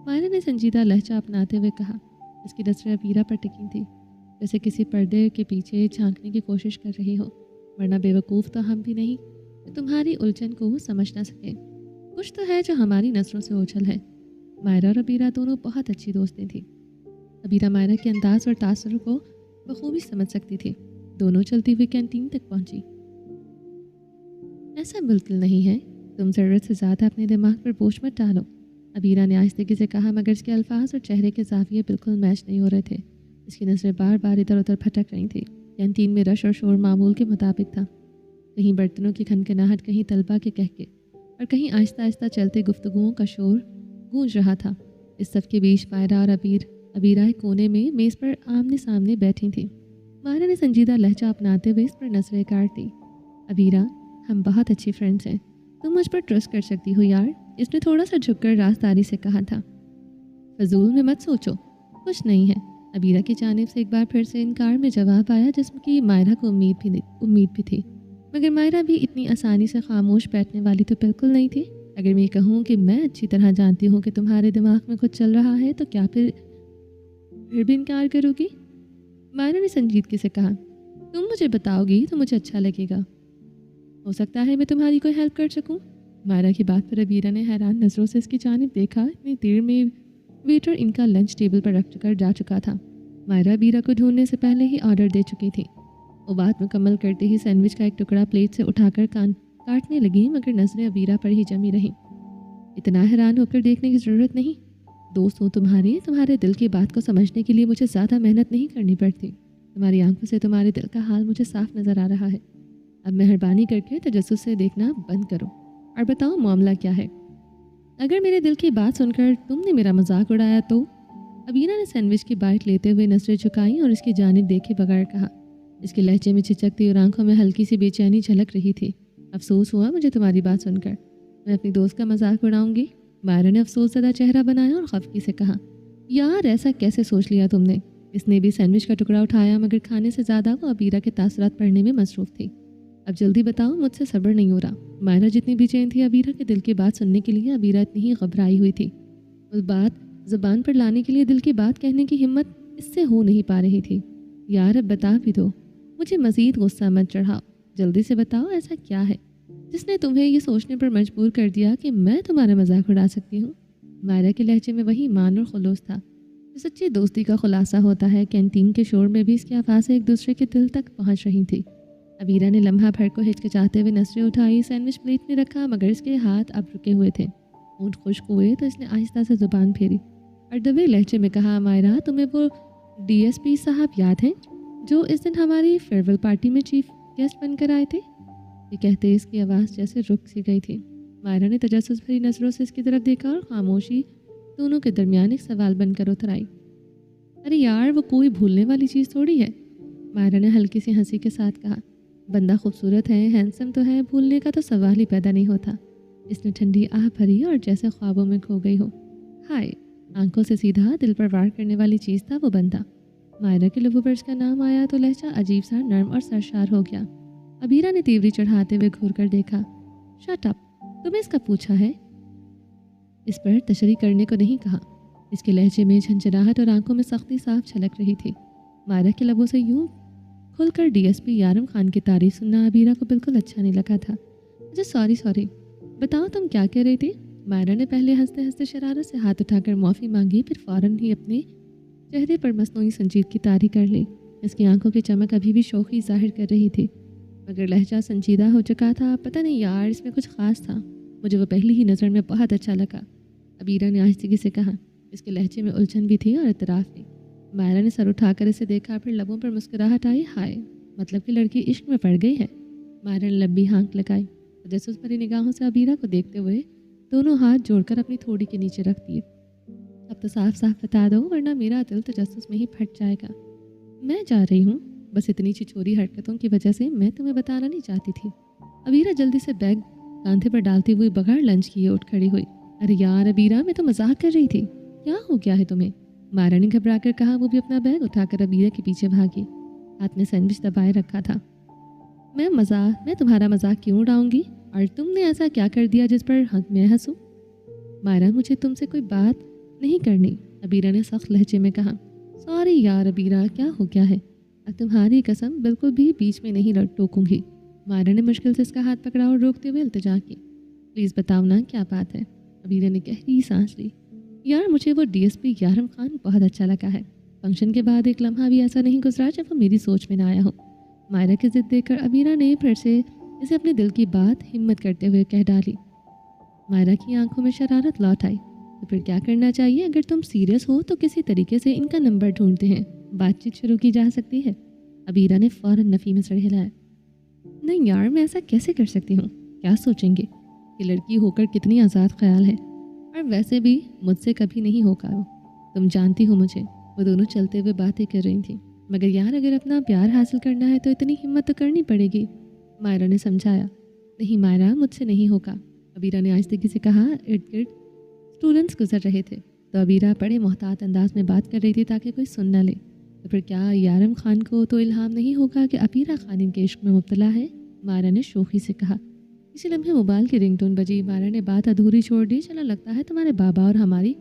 मायरा ने संजीदा लहजा अपनाते हुए कहा। اس کی نظریں ابیرہ پر ٹکی تھیں، جیسے کسی پردے کے پیچھے جھانکنے کی کوشش کر رہی ہو، ورنہ بیوقوف تو ہم بھی نہیں کہ تمہاری الجھن کو سمجھ نہ سکیں۔ کچھ تو ہے جو ہماری نظروں سے اوجھل ہے۔ مائرہ اور ابیرہ دونوں بہت اچھی دوستیں تھیں۔ ابیرہ مائرہ کے انداز اور تاثر کو بخوبی سمجھ سکتی تھی۔ دونوں چلتی ہوئی کینٹین تک پہنچی۔ ایسا بالکل نہیں ہے، تم ضرورت سے زیادہ اپنے دماغ پر بوجھ مت ڈالو، ابیرہ نے آہستگی سے کہا، مگر اس کے الفاظ اور چہرے کے زاویے بالکل میچ نہیں ہو رہے تھے۔ اس کی نظریں بار بار ادھر ادھر بھٹک رہی تھیں۔ کینٹین میں رش اور شور معمول کے مطابق تھا، کہیں برتنوں کی کھنکھناہٹ، کہیں طلبہ کے کہکے، اور کہیں آہستہ آہستہ چلتے گفتگوؤں کا شور گونج رہا تھا۔ اس سب کے بیچ مائرہ اور ابیرہ ایک کونے میں میز پر آمنے سامنے بیٹھی تھیں۔ مائرہ نے سنجیدہ لہجہ اپناتے ہوئے اس پر نظریں کاٹ دی۔ ابیرہ، ہم بہت اچھی فرینڈس ہیں، تم مجھ پر ٹرسٹ کر سکتی ہو یار، اس نے تھوڑا سا جھک کر رازداری سے کہا تھا۔ فضول میں مت سوچو، کچھ نہیں ہے، ابیرہ کی جانب سے ایک بار پھر سے انکار میں جواب آیا، جس کی مائرہ کو امید بھی تھی، مگر مائرہ بھی اتنی آسانی سے خاموش بیٹھنے والی تو بالکل نہیں تھی۔ اگر میں کہوں کہ میں اچھی طرح جانتی ہوں کہ تمہارے دماغ میں کچھ چل رہا ہے تو کیا پھر بھی انکار کرو گی؟ مائرہ نے سنجیدگی سے کہا، تم مجھے بتاؤ گی تو مجھے اچھا لگے گا، ہو سکتا ہے میں تمہاری کوئی ہیلپ کر سکوں۔ مائرہ کی بات پر ابیرہ نے حیران نظروں سے اس کی جانب دیکھا۔ اتنی دیر میں ویٹر ان کا لنچ ٹیبل پر رکھ کر جا چکا تھا۔ مائرہ ابیرہ کو ڈھونڈنے سے پہلے ہی آرڈر دے چکی تھی۔ وہ بات مکمل کرتے ہی سینڈوچ کا ایک ٹکڑا پلیٹ سے اٹھا کر کاٹنے لگی، مگر نظریں ابیرہ پر ہی جمی رہیں۔ اتنا حیران ہو کر دیکھنے کی ضرورت نہیں، دوست ہوں تمہارے دل کی بات کو سمجھنے کے لیے مجھے زیادہ محنت نہیں کرنی پڑتی۔ تمہاری آنکھوں سے تمہارے دل کا حال مجھے صاف نظر آ رہا ہے۔ اب مہربانی کر کے تجسس سے دیکھنا بند کرو اور بتاؤ معاملہ کیا ہے۔ اگر میرے دل کی بات سن کر تم نے میرا مذاق اڑایا تو؟ ابیرہ نے سینڈوچ کی بائٹ لیتے ہوئے نظریں جھکائیں اور اس کی جانب دیکھے بغیر کہا۔ اس کے لہجے میں چچکتی اور آنکھوں میں ہلکی سی بے چینی جھلک رہی تھی۔ افسوس ہوا مجھے تمہاری بات سن کر، میں اپنی دوست کا مذاق اڑاؤں گی؟ مائرہ نے افسوس زدہ چہرہ بنایا اور خفگی سے کہا، یار ایسا کیسے سوچ لیا تم نے؟ اس نے بھی سینڈوچ کا ٹکڑا اٹھایا، مگر کھانے سے زیادہ وہ ابیرہ کے تاثرات پڑھنے میں مصروف تھی۔ اب جلدی بتاؤ، مجھ سے صبر نہیں ہو رہا۔ مائرہ جتنی بے چین تھی ابیرہ کے دل کی بات سننے کے لیے، ابیرہ اتنی ہی گھبرائی ہوئی تھی۔ اس بات زبان پر لانے کے لیے دل کی بات کہنے کی ہمت اس سے ہو نہیں پا رہی تھی۔ یار اب بتا بھی دو، مجھے مزید غصہ مت چڑھاؤ، جلدی سے بتاؤ ایسا کیا ہے جس نے تمہیں یہ سوچنے پر مجبور کر دیا کہ میں تمہارا مذاق اڑا سکتی ہوں؟ مائرہ کے لہجے میں وہی مان اور خلوص تھا جو سچی دوستی کا خلاصہ ہوتا ہے۔ کینٹین کے شور میں بھی اس کی آوازیں ایک دوسرے کے دل تک پہنچ رہی تھی۔ ابیرہ نے لمحہ بھر کو ہچکچاتے ہوئے نظریں اٹھائی، سینڈوچ پلیٹ میں رکھا، مگر اس کے ہاتھ اب رکے ہوئے تھے۔ ہونٹ خشک ہوئے تو اس نے آہستہ سے زبان پھیری اور دبے لہجے میں کہا، مائرہ تمہیں وہ ڈی ایس پی صاحب یاد ہیں جو اس دن ہماری فیئرویل پارٹی میں چیف گیسٹ بن کر آئے تھے؟ یہ کہتے اس کی آواز جیسے رک سی گئی تھی۔ مائرہ نے تجسس بھری نظروں سے اس کی طرف دیکھا اور خاموشی دونوں کے درمیان ایک سوال بن کر اتر آئی۔ ارے یار وہ کوئی بھولنے والی چیز تھوڑی ہے، مائرہ نے ہلکی سی ہنسی کے ساتھ کہا۔ بندہ خوبصورت ہے، ہینسم تو ہے، بھولنے کا تو سوال ہی پیدا نہیں ہوتا۔ اس نے ٹھنڈی آہ بھری اور جیسے خوابوں میں کھو گئی ہو۔ ہائے، آنکھوں سے سیدھا دل پر وار کرنے والی چیز تھا وہ بندہ۔ مائرہ کے لبوں پر اس کا نام آیا تو لہجہ عجیب سا نرم اور سرشار ہو گیا۔ ابیرہ نے تیوری چڑھاتے ہوئے گھور کر دیکھا۔ شٹ اپ، تمہیں اس کا پوچھا ہے؟ اس پر تشریح کرنے کو نہیں کہا۔ اس کے لہجے میں جھنجھناہٹ اور آنکھوں میں سختی صاف چھلک رہی تھی۔ مائرہ کے لبوں سے یوں کھل کر ڈی ایس پی یارم خان کی تعریف سننا ابیرہ کو بالکل اچھا نہیں لگا تھا۔ اچھا سوری، بتاؤ تم کیا کہہ رہی تھی؟ مائرہ نے پہلے ہنستے ہنستے شرارت سے ہاتھ اٹھا کر معافی مانگی، پھر فوراً ہی اپنے چہرے پر مصنوعی سنجیدگی طاری کر لی۔ اس کی آنکھوں کی چمک ابھی بھی شوخی ظاہر کر رہی تھی، مگر لہجہ سنجیدہ ہو چکا تھا۔ پتہ نہیں یار، اس میں کچھ خاص تھا، مجھے وہ پہلی ہی نظر میں بہت اچھا لگا، ابیرہ نے آہستگی سے کہا۔ اس کے لہجے میں الجھن بھی تھی اور اعتراف بھی۔ مائرہ نے سر اٹھا کر اسے دیکھا، پھر لبوں پر مسکراہٹ آئی۔ ہائے، مطلب کہ لڑکی عشق میں پڑ گئی ہے؟ مائرہ نے لمبی ہانک لگائی، تجسس بھری نگاہوں سے ابیرہ کو دیکھتے ہوئے دونوں ہاتھ جوڑ کر اپنی تھوڑی کے نیچے رکھ دیے۔ اب تو صاف صاف بتا دو، ورنہ میرا دل تجسس میں ہی پھٹ جائے گا۔ میں جا رہی ہوں، بس اتنی چھچوری حرکتوں کی وجہ سے میں تمہیں بتانا نہیں چاہتی تھی۔ ابیرہ جلدی سے بیگ کاندھے پر ڈالتی ہوئی بغیر لنچ کیے اٹھ کھڑی ہوئی۔ ارے یار ابیرہ، میں تو مذاق کر رہی تھی، کیا ہو گیا ہے تمہیں؟ مائرہ نے گھبرا کر کہا۔ وہ بھی اپنا بیگ اٹھا کر ابیرہ کے پیچھے بھاگی، ہاتھ میں سینڈوچ دبائے رکھا تھا۔ میں تمہارا مذاق کیوں اڑاؤں گی؟ اور تم نے ایسا کیا کر دیا جس پر میں ہنسوں؟ مائرہ، مجھے تم سے کوئی بات نہیں کرنی، ابیرہ نے سخت لہجے میں کہا۔ सॉरी यार अबीरा, क्या हो गया है? अब तुम्हारी कसम बिल्कुल भी बीच में नहीं टोकूंगी। मायरा ने मुश्किल से इसका हाथ पकड़ा और रोकते हुए इल्तिजा की। प्लीज़ बताओ ना क्या बात है? अबीरा ने गहरी सांस ली। यार मुझे वो डीएसपी यारम खान बहुत अच्छा लगा है। फंक्शन के बाद एक लम्हा भी ऐसा नहीं गुजरा जब वो मेरी सोच में ना आया हो। मायरा की जिद देखकर अबीरा ने फिर से इसे अपने दिल की बात हिम्मत करते हुए कह डाली। मायरा की आंखों में शरारत लौट आई। तो फिर क्या करना चाहिए? अगर तुम सीरियस हो तो किसी तरीके से इनका नंबर ढूंढते हैं, बातचीत शुरू की जा सकती है। अबीरा ने फौरन नफ़ी में सर हिलाया। नहीं यार, मैं ऐसा कैसे कर सकती हूँ? क्या सोचेंगे कि लड़की होकर कितनी आज़ाद ख्याल है, और वैसे भी मुझसे कभी नहीं होगा वो। तुम जानती हो मुझे। वो दोनों चलते हुए बातें कर रही थी। मगर यार अगर अपना प्यार हासिल करना है तो इतनी हिम्मत तो करनी पड़ेगी, मायरा ने समझाया। नहीं मायरा, मुझसे नहीं होगा, अबीरा ने आहिस्ते से कहा। इर्द गिर्द स्टूडेंट्स गुजर रहे थे तो अबीरा बड़े मोहतात अंदाज में बात कर रही थी ताकि कोई सुन न ले। तो फिर क्या यारम खान को तो इल्हाम नहीं होगा कि अबीरा खान इनके इश्क में मुब्तला है? मायरा ने शोखी से कहा। इसी लम्हे मोबाइल की रिंगटोन बजी। मायरा ने बात अधूरी छोड़ दी। चला लगता है तुम्हारे बाबा और हमारी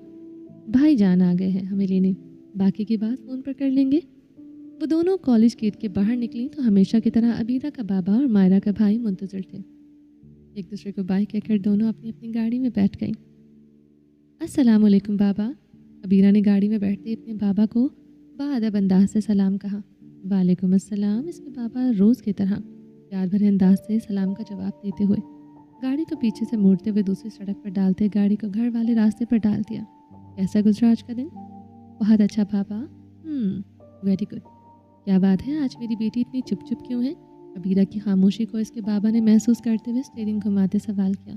भाई जान आ गए हैं हमें लेने, बाकी की बात फ़ोन पर कर लेंगे। वो दोनों कॉलेज गेट के बाहर निकली तो हमेशा की तरह अबीरा का बाबा और मायरा का भाई मुंतज़िर थे। एक दूसरे को बाय कहकर दोनों अपनी अपनी गाड़ी में बैठ गईं। अस्सलाम वालेकुम बाबा। अबीरा ने गाड़ी में बैठते अपने बाबा को बाअदब अंदाज से सलाम कहा। वालेकुम अस्सलाम। इसके बाबा रोज़ की तरह प्यार भरे अंदाज से सलाम का जवाब देते हुए गाड़ी को पीछे से मोड़ते हुए दूसरी सड़क पर डालते गाड़ी को घर वाले रास्ते पर डाल दिया। कैसा गुजरा आज का दिन? बहुत अच्छा पापा। Very good. क्या बात है, आज मेरी बेटी इतनी चुप चुप क्यों है? अबीरा की खामोशी को इसके बाबा ने महसूस करते हुए स्टीयरिंग घुमाते सवाल किया।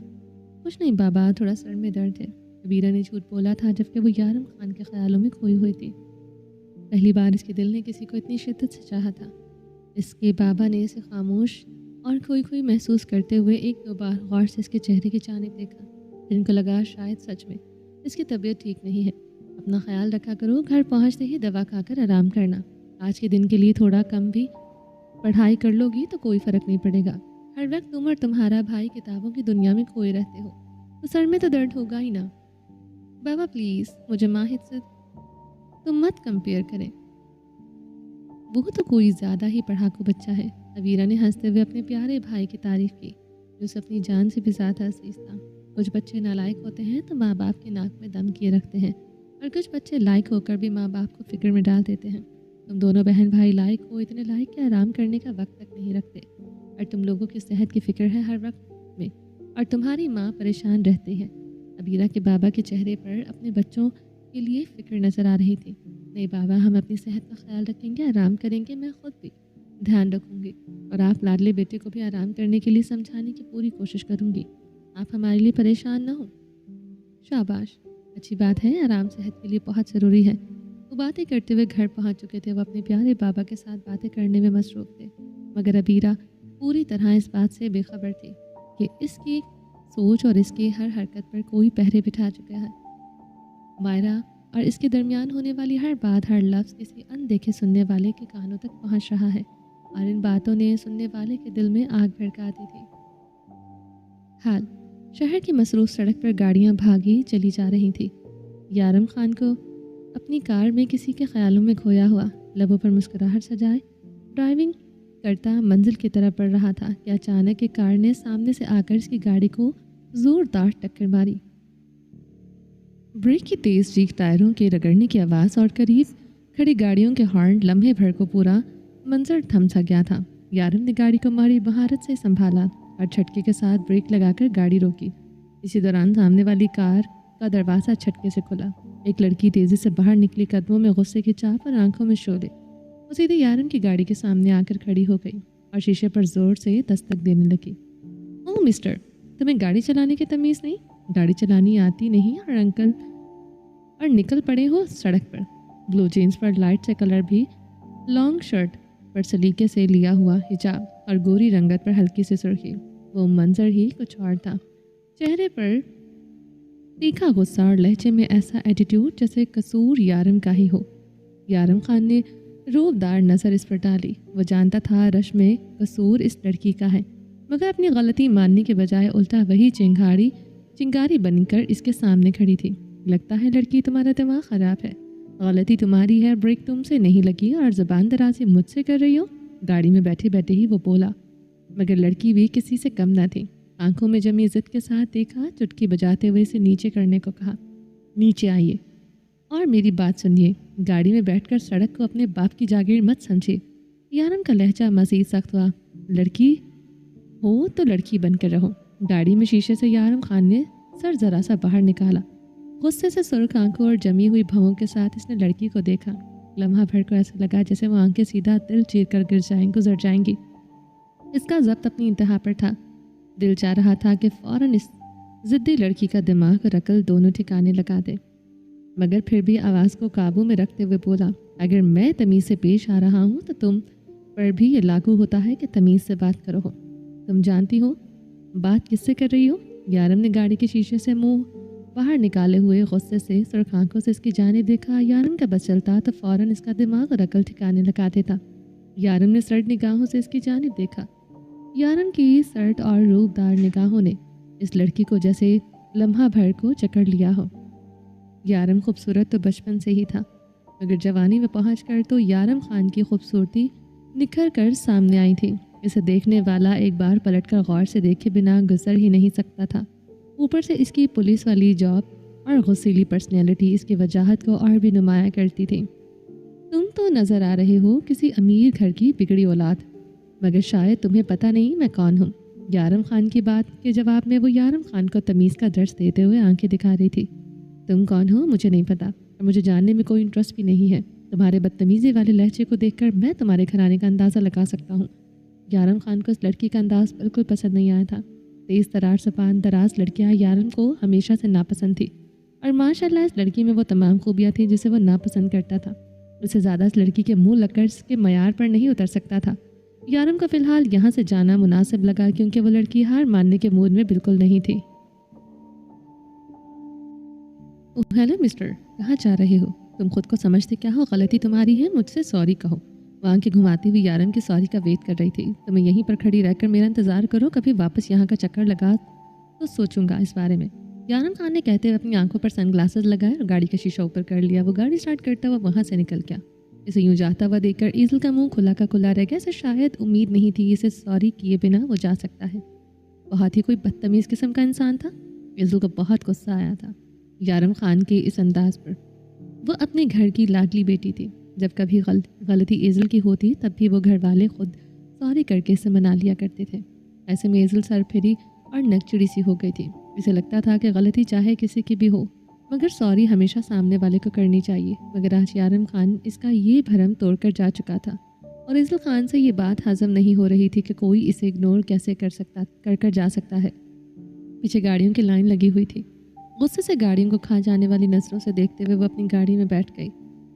कुछ नहीं बाबा, थोड़ा सर में दर्द है। अबीरा ने झूठ बोला था जबकि वो यारम खान के ख्यालों में खोई हुई थी। पहली बार इसके दिल ने किसी को इतनी शिद्दत से चाहा था। इसके बाबा ने इसे खामोश और खोई खोई महसूस करते हुए एक दो बार गौर से इसके चेहरे की जानिब देखा। फिर इनको लगा शायद सच में इसकी तबीयत ठीक नहीं है। अपना ख्याल रखा करो, घर पहुंचते ही दवा खाकर आराम करना। आज के दिन के लिए थोड़ा कम भी पढ़ाई कर लोगी तो कोई फ़र्क नहीं पड़ेगा। हर वक्त तुम और तुम्हारा भाई किताबों की दुनिया में खोए रहते हो तो सर में तो दर्द होगा ही ना। बाबा प्लीज़, मुझे माहिद से तुम मत कंपेयर करें, वो तो कोई ज़्यादा ही पढ़ाकू बच्चा है। अबीरा ने हंसते हुए अपने प्यारे भाई की तारीफ़ की जो उसे अपनी जान से भी ज़्यादा अजीज़ था। कुछ बच्चे नालायक होते हैं तो माँ बाप के नाक में दम किए रखते हैं, और कुछ बच्चे लायक होकर भी माँ बाप को फिक्र में डाल देते हैं। तुम दोनों बहन भाई लायक हो, इतने लायक कि आराम करने का वक्त तक नहीं रखते, और तुम लोगों की सेहत की फ़िक्र है हर वक्त में, और तुम्हारी माँ परेशान रहती है। अबीरा के बाबा के चेहरे पर अपने बच्चों के लिए फ़िक्र नज़र आ रही थी। नहीं बाबा, हम अपनी सेहत का ख्याल रखेंगे, आराम करेंगे, मैं खुद भी ध्यान रखूँगी, और आप लाडले बेटे को भी आराम करने के लिए समझाने की पूरी कोशिश करूँगी। आप हमारे लिए परेशान ना हो। शाबाश, अच्छी बात है, आराम सेहत के लिए बहुत ज़रूरी है। वो बातें करते हुए घर पहुँच चुके थे। वो अपने प्यारे बाबा के साथ बातें करने में मसरूफ़ थे, मगर अबीरा पूरी तरह इस बात से बेखबर थी कि इसकी सोच और इसकी हर हरकत पर कोई पहरे बिठा चुका है। मायरा और इसके दरमियान होने वाली हर बात, हर लफ्ज़ किसी अनदेखे सुनने वाले के कानों तक पहुंच रहा है, और इन बातों ने सुनने वाले के दिल में आग भड़का दी थी। हाल शहर की मसरूफ़ सड़क पर गाड़ियां भागी चली जा रही थी। यारम खान को अपनी कार में किसी के ख्यालों में खोया हुआ, लबों पर मुस्कुराहट सजाए ड्राइविंग करता मंजिल की तरफ बढ़ रहा था कि अचानक एक कार ने सामने से आकर इसकी गाड़ी को ज़ोरदार टक्कर मारी। ब्रेक की तेज़ चीख, टायरों के रगड़ने की आवाज़ और करीब खड़ी गाड़ियों के हॉर्न, लम्हे भर को पूरा मंजर थम सा गया था। यारम ने गाड़ी को मारी महारत से संभाला और झटके के साथ ब्रेक लगाकर गाड़ी रोकी। इसी दौरान सामने वाली कार का दरवाज़ा झटके से खुला। एक लड़की तेज़ी से बाहर निकली, कदमों में गुस्से की चाप और आंखों में शोले। वो सीधे यारम की गाड़ी के सामने आकर खड़ी हो गई और शीशे पर ज़ोर से दस्तक देने लगी। ओह मिस्टर, तुम्हें गाड़ी चलाने की तमीज़ नहीं? गाड़ी चलानी आती नहीं और अंकल और निकल पड़े हो सड़क पर। ब्लू जीन्स पर लाइट से कलर भी, लॉन्ग शर्ट पर सलीके से लिया हुआ हिजाब और गोरी रंगत पर हल्की सी सुर्खी। वो मंजर ही कुछ और था। चेहरे पर तीखा गुस्सा और लहजे में ऐसा एटीट्यूड जैसे कसूर यारम का ही हो। यारम खान ने रोबदार नज़र इस पर डाली। वो जानता था रश में कसूर इस लड़की का है, मगर अपनी गलती मानने के बजाय उल्टा वही चिंगारी बनकर इसके सामने खड़ी थी। लगता है लड़की तुम्हारा दिमाग ख़राब है। गलती तुम्हारी है, ब्रेक तुमसे नहीं लगी और ज़बान दराज़ी मुझसे कर रही हो, गाड़ी में बैठे बैठे ही वो बोला। मगर लड़की भी किसी से कम ना थी। आंखों में जमी इज्जत के साथ देखा, चुटकी बजाते हुए इसे नीचे करने को कहा। नीचे आइए और मेरी बात सुनिए, गाड़ी में बैठकर सड़क को अपने बाप की जागीर मत समझिए। यारम का लहजा मज़ीद सख्त हुआ। लड़की हो तो लड़की बनकर रहो। गाड़ी में शीशे से यारम खान ने सर जरा सा बाहर निकाला। गुस्से से सुर्ख आंखों और जमी हुई भवों के साथ इसने लड़की को देखा। लम्हा भर को ऐसा लगा जैसे वो आंखें सीधा दिल चीर कर गुजर जाएंगी। इसका ज़ब्त अपनी इंतहा पर था। दिल चाह रहा था कि फ़ौरन इस ज़िद्दी लड़की का दिमाग और अकल दोनों ठिकाने लगा दे, मगर फिर भी आवाज़ को काबू में रखते हुए बोला, अगर मैं तमीज़ से पेश आ रहा हूँ तो तुम पर भी ये लागू होता है कि तमीज़ से बात करो। तुम जानती हो बात किससे कर रही हो? यारम ने गाड़ी के शीशे से मुंह बाहर निकाले हुए गुस्से से सुर्ख आंखों से इसकी जानिब देखा। यारम का बस चलता तो फ़ौरन इसका दिमाग और अकल ठिकाने लगा देता। यारम ने सर्द निगाहों से इसकी जानिब देखा। यारम की सर्द और रूपदार निगाहों ने इस लड़की को जैसे लम्हा भर को जकड़ लिया हो। यारम खूबसूरत तो बचपन से ही था, मगर जवानी में पहुंचकर तो यारम खान की खूबसूरती निखर कर सामने आई थी। इसे देखने वाला एक बार पलटकर गौर से देखे बिना गुजर ही नहीं सकता था। ऊपर से इसकी पुलिस वाली जॉब और गुस्सीली पर्सनैलिटी इसकी वजाहत को और भी नुमाया करती थी। तुम तो नज़र आ रहे हो किसी अमीर घर की बिगड़ी औलाद, मगर शायद तुम्हें पता नहीं मैं कौन हूँ। यारम खान की बात के जवाब में वो यारम खान को तमीज़ का दर्ज देते हुए आंखें दिखा रही थी। तुम कौन हो मुझे नहीं पता और मुझे जानने में कोई इंटरेस्ट भी नहीं है। तुम्हारे बदतमीज़ी वाले लहजे को देखकर मैं तुम्हारे घराने का अंदाज़ा लगा सकता हूँ। यारम खान को इस लड़की का अंदाज़ बिल्कुल पसंद नहीं आया था। तेज़ तरार ज़बान दराज लड़कियाँ यारम को हमेशा से नापसंद थी, और माशाल्लाह इस लड़की में वो तमाम खूबियाँ थी जिसे वो नापसंद करता था। उससे ज़्यादा इस लड़की के मुँह लगकर इसके मयार पर नहीं उतर सकता था। यारम को फ़िलहाल यहाँ से जाना मुनासिब लगा, क्योंकि वो लड़की हार मानने के मूड में बिल्कुल नहीं थी। ओह हेलो मिस्टर, कहाँ जा रहे हो? तुम खुद को समझते क्या हो? गलती तुम्हारी है, मुझसे सॉरी कहो। वहाँ आंखें घुमाती हुई यारम की सॉरी का वेट कर रही थी। तुम्हें यहीं पर खड़ी रहकर मेरा इंतज़ार करो, कभी वापस यहाँ का चक्कर लगा तो सोचूंगा इस बारे में। यारम खान ने कहते हुए अपनी आंखों पर सनग्लासेस लगाए और गाड़ी का शीशा ऊपर कर लिया। वो गाड़ी स्टार्ट करता हुआ वहाँ से निकल गया। इसे यूं जाता हुआ देखकर ईज़ल का मुंह खुला का खुला रह गया। इसे शायद उम्मीद नहीं थी इसे सॉरी किए बिना वो जा सकता है। बहुत ही कोई बदतमीज़ किस्म का इंसान था। ईज़ल को बहुत गुस्सा आया था यारम खान के इस अंदाज पर। वो अपने घर की लाडली बेटी थी। जब कभी गलती ईज़ल की होती तब भी वो घर वाले खुद सॉरी करके इसे मना लिया करते थे। ऐसे में ईज़ल सर फिरी और नकचिड़ी सी हो गई थी। इसे लगता था कि गलती चाहे किसी की भी हो, मगर सॉरी हमेशा सामने वाले को करनी चाहिए। मगर आज यारम खान इसका ये भरम तोड़कर जा चुका था, और ईज़ल खान से ये बात हजम नहीं हो रही थी कि कोई इसे इग्नोर कैसे कर जा सकता है। पीछे गाड़ियों की लाइन लगी हुई थी। गुस्से से गाड़ियों को खा जाने वाली नज़रों से देखते हुए वो अपनी गाड़ी में बैठ गई।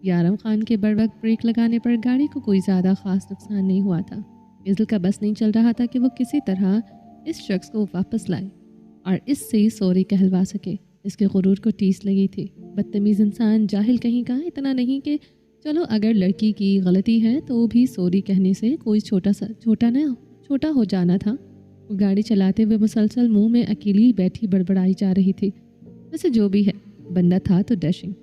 यारम खान के बरवक्त ब्रेक लगाने पर गाड़ी को कोई ज़्यादा ख़ास नुकसान नहीं हुआ था। ईज़ल का बस नहीं चल रहा था कि वो किसी तरह इस शख्स को वापस लाए और इससे सॉरी कहलवा सके। इसके गुरूर को टीस लगी थी। बदतमीज़ इंसान, जाहिल कहीं का, इतना नहीं कि चलो अगर लड़की की गलती है तो भी सॉरी कहने से कोई छोटा हो जाना था। वो गाड़ी चलाते हुए मुसलसल मुंह में अकेली बैठी बड़बड़ाई जा रही थी। वैसे जो भी है, बंदा था तो डैशिंग,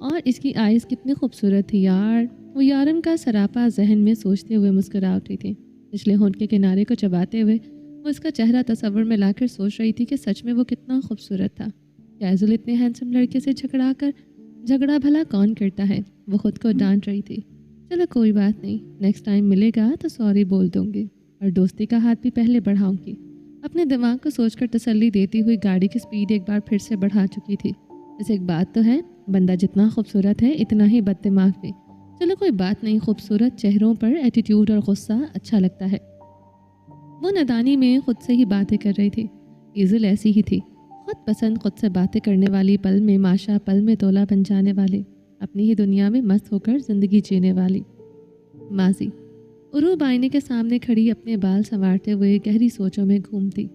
और इसकी आइज़ कितनी खूबसूरत थी यार। वो यारम का सरापा जहन में सोचते हुए मुस्कुरा उठी थी। पिछले होंठ के किनारे को चबाते हुए वो इसका चेहरा तस्वर में लाकर सोच रही थी कि सच में वो कितना खूबसूरत था। कैजुअल इतने हैंडसम लड़के से झगड़ा भला कौन करता है। वो खुद को डांट रही थी। चलो कोई बात नहीं, नेक्स्ट टाइम मिलेगा तो सॉरी बोल दूंगी और दोस्ती का हाथ भी पहले बढ़ाऊंगी। अपने दिमाग को सोचकर तसल्ली देती हुई गाड़ी की स्पीड एक बार फिर से बढ़ा चुकी थी। वैसे एक बात तो है, बंदा जितना खूबसूरत है इतना ही बददिमाग भी। चलो कोई बात नहीं, खूबसूरत चेहरों पर एटीट्यूड और गुस्सा अच्छा लगता है। वो नादानी में खुद से ही बातें कर रही थी। ईज़ल ऐसी ही थी, खुद पसंद खुद से बातें करने वाली, पल में माशा पल में तोला बन जाने वाली, अपनी ही दुनिया में मस्त होकर ज़िंदगी जीने वाली। माजी उरूब आईने के सामने खड़ी अपने बाल संवारते हुए गहरी सोचों में घूमती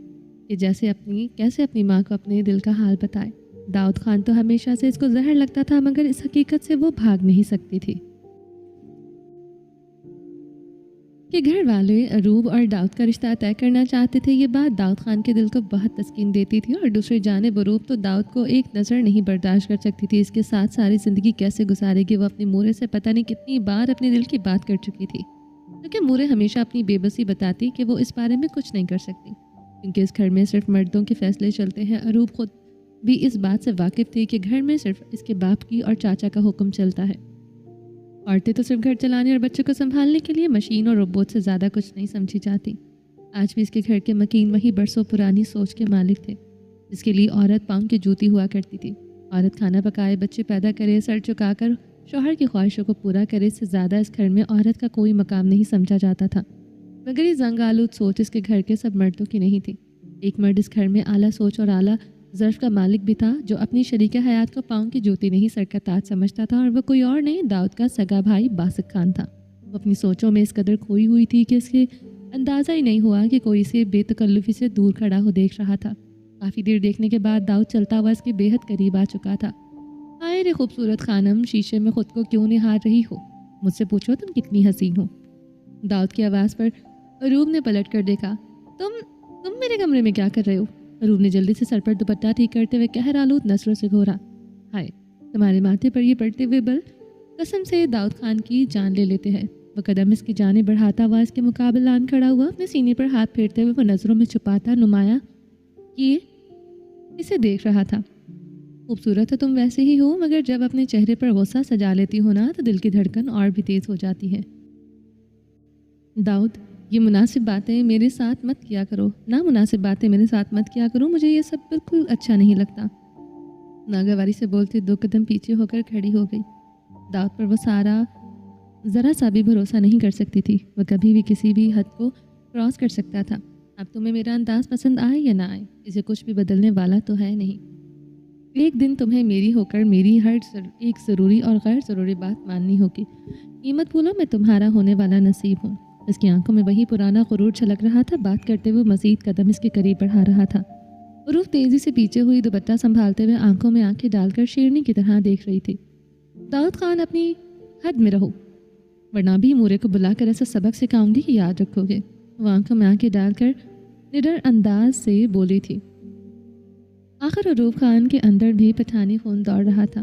कि कैसे अपनी माँ को अपने दिल का हाल बताए। दाऊद खान तो हमेशा से इसको जहर लगता था, मगर इस हकीकत से वो भाग नहीं सकती थी کہ گھر والے اروب اور داؤد کا رشتہ طے کرنا چاہتے تھے، یہ بات داؤد خان کے دل کو بہت تسکین دیتی تھی، اور دوسری جانب اروب تو داؤد کو ایک نظر نہیں برداشت کر سکتی تھی۔ اس کے ساتھ ساری زندگی کیسے گزارے گی؟ وہ اپنی مورے سے پتہ نہیں کتنی بار اپنے دل کی بات کر چکی تھی، لیکن مورے ہمیشہ اپنی بے بسی بتاتی کہ وہ اس بارے میں کچھ نہیں کر سکتی، کیونکہ اس گھر میں صرف مردوں کے فیصلے چلتے ہیں۔ اروب خود بھی اس بات سے واقف تھی کہ گھر میں صرف اس کے باپ کی اور چاچا کا حکم چلتا ہے۔ عورتیں تو صرف گھر چلانے اور بچوں کو سنبھالنے کے لیے مشین اور روبوٹ سے زیادہ کچھ نہیں سمجھی جاتی۔ آج بھی اس کے گھر کے مکین وہی برسوں پرانی سوچ کے مالک تھے، جس کے لیے عورت پاؤں کی جوتی ہوا کرتی تھی۔ عورت کھانا پکائے، بچے پیدا کرے، سر چکا کر شوہر کی خواہشوں کو پورا کرے، اس سے زیادہ اس گھر میں عورت کا کوئی مقام نہیں سمجھا جاتا تھا۔ مگر یہ زنگ آلود سوچ اس کے گھر کے سب مردوں کی نہیں تھی۔ ایک مرد اس گھر میں اعلیٰ سوچ اور اعلیٰ ظرف کا مالک بھی تھا، جو اپنی شریک حیات کو پاؤں کی جوتی نہیں سر کا تاج سمجھتا تھا، اور وہ کوئی اور نہیں، داؤد کا سگا بھائی باسق خان تھا۔ وہ اپنی سوچوں میں اس قدر کھوئی ہوئی تھی کہ اس کے اندازہ ہی نہیں ہوا کہ کوئی اسے بے تکلفی سے دور کھڑا ہو دیکھ رہا تھا۔ کافی دیر دیکھنے کے بعد داؤد چلتا ہوا اس کے بے حد قریب آ چکا تھا۔ ہائے رے خوبصورت خانم، شیشے میں خود کو کیوں نہار رہی ہو؟ مجھ سے پوچھو تم کتنی حسین ہو۔ داؤد کی آواز پر اروب نے پلٹ کر دیکھا۔ تم میرے کمرے میں کیا کر رہے ہو؟ اروب نے جلدی سے سر پر دوپٹہ ٹھیک کرتے ہوئے قہر آلود نظروں سے گھورا۔ ہائے، تمہارے ماتھے پر یہ پڑتے ہوئے بل قسم سے داؤد خان کی جان لے لیتے ہیں۔ وہ قدم اس کی جانب بڑھاتا ہوا اس کے مقابل آن کھڑا ہوا، اپنے سینے پر ہاتھ پھیرتے ہوئے وہ نظروں میں چھپاتا نمایاں کیے اسے دیکھ رہا تھا۔ خوبصورت تو تم ویسے ہی ہو، مگر جب اپنے چہرے پر غصہ سجا لیتی ہو نا تو دل کی دھڑکن اور بھی تیز ہو جاتی ہے۔ داؤد، یہ مناسب باتیں میرے ساتھ مت کیا کرو، نامناسب باتیں میرے ساتھ مت کیا کرو، مجھے یہ سب بالکل اچھا نہیں لگتا۔ ناگواری سے بولتے 2 قدم پیچھے ہو کر کھڑی ہو گئی۔ داؤد پر وہ سارا ذرا سا بھی بھروسہ نہیں کر سکتی تھی، وہ کبھی بھی کسی بھی حد کو کراس کر سکتا تھا۔ اب تمہیں میرا انداز پسند آئے یا نہ آئے، اسے کچھ بھی بدلنے والا تو ہے نہیں۔ ایک دن تمہیں میری ہو کر میری ہر ایک ضروری اور غیر ضروری بات ماننی ہوگی۔ قیمت بھولو، میں تمہارا ہونے والا نصیب ہوں۔ اس کی آنکھوں میں وہی پرانا غرور چھلک رہا تھا۔ بات کرتے ہوئے مزید قدم اس کے قریب بڑھا رہا تھا۔ عروف تیزی سے پیچھے ہوئی دوپٹہ سنبھالتے ہوئے آنکھوں میں آنکھیں ڈال کر شیرنی کی طرح دیکھ رہی تھی۔ داؤد خان، اپنی حد میں رہو، ورنہ بھی مورے کو بلا کر ایسا سبق سکھاؤں گی کہ یاد رکھو گے۔ وہ آنکھوں میں آنکھیں ڈال کر نڈر انداز سے بولی تھی۔ آخر عروف خان کے اندر بھی پٹھانی خون دوڑ رہا تھا۔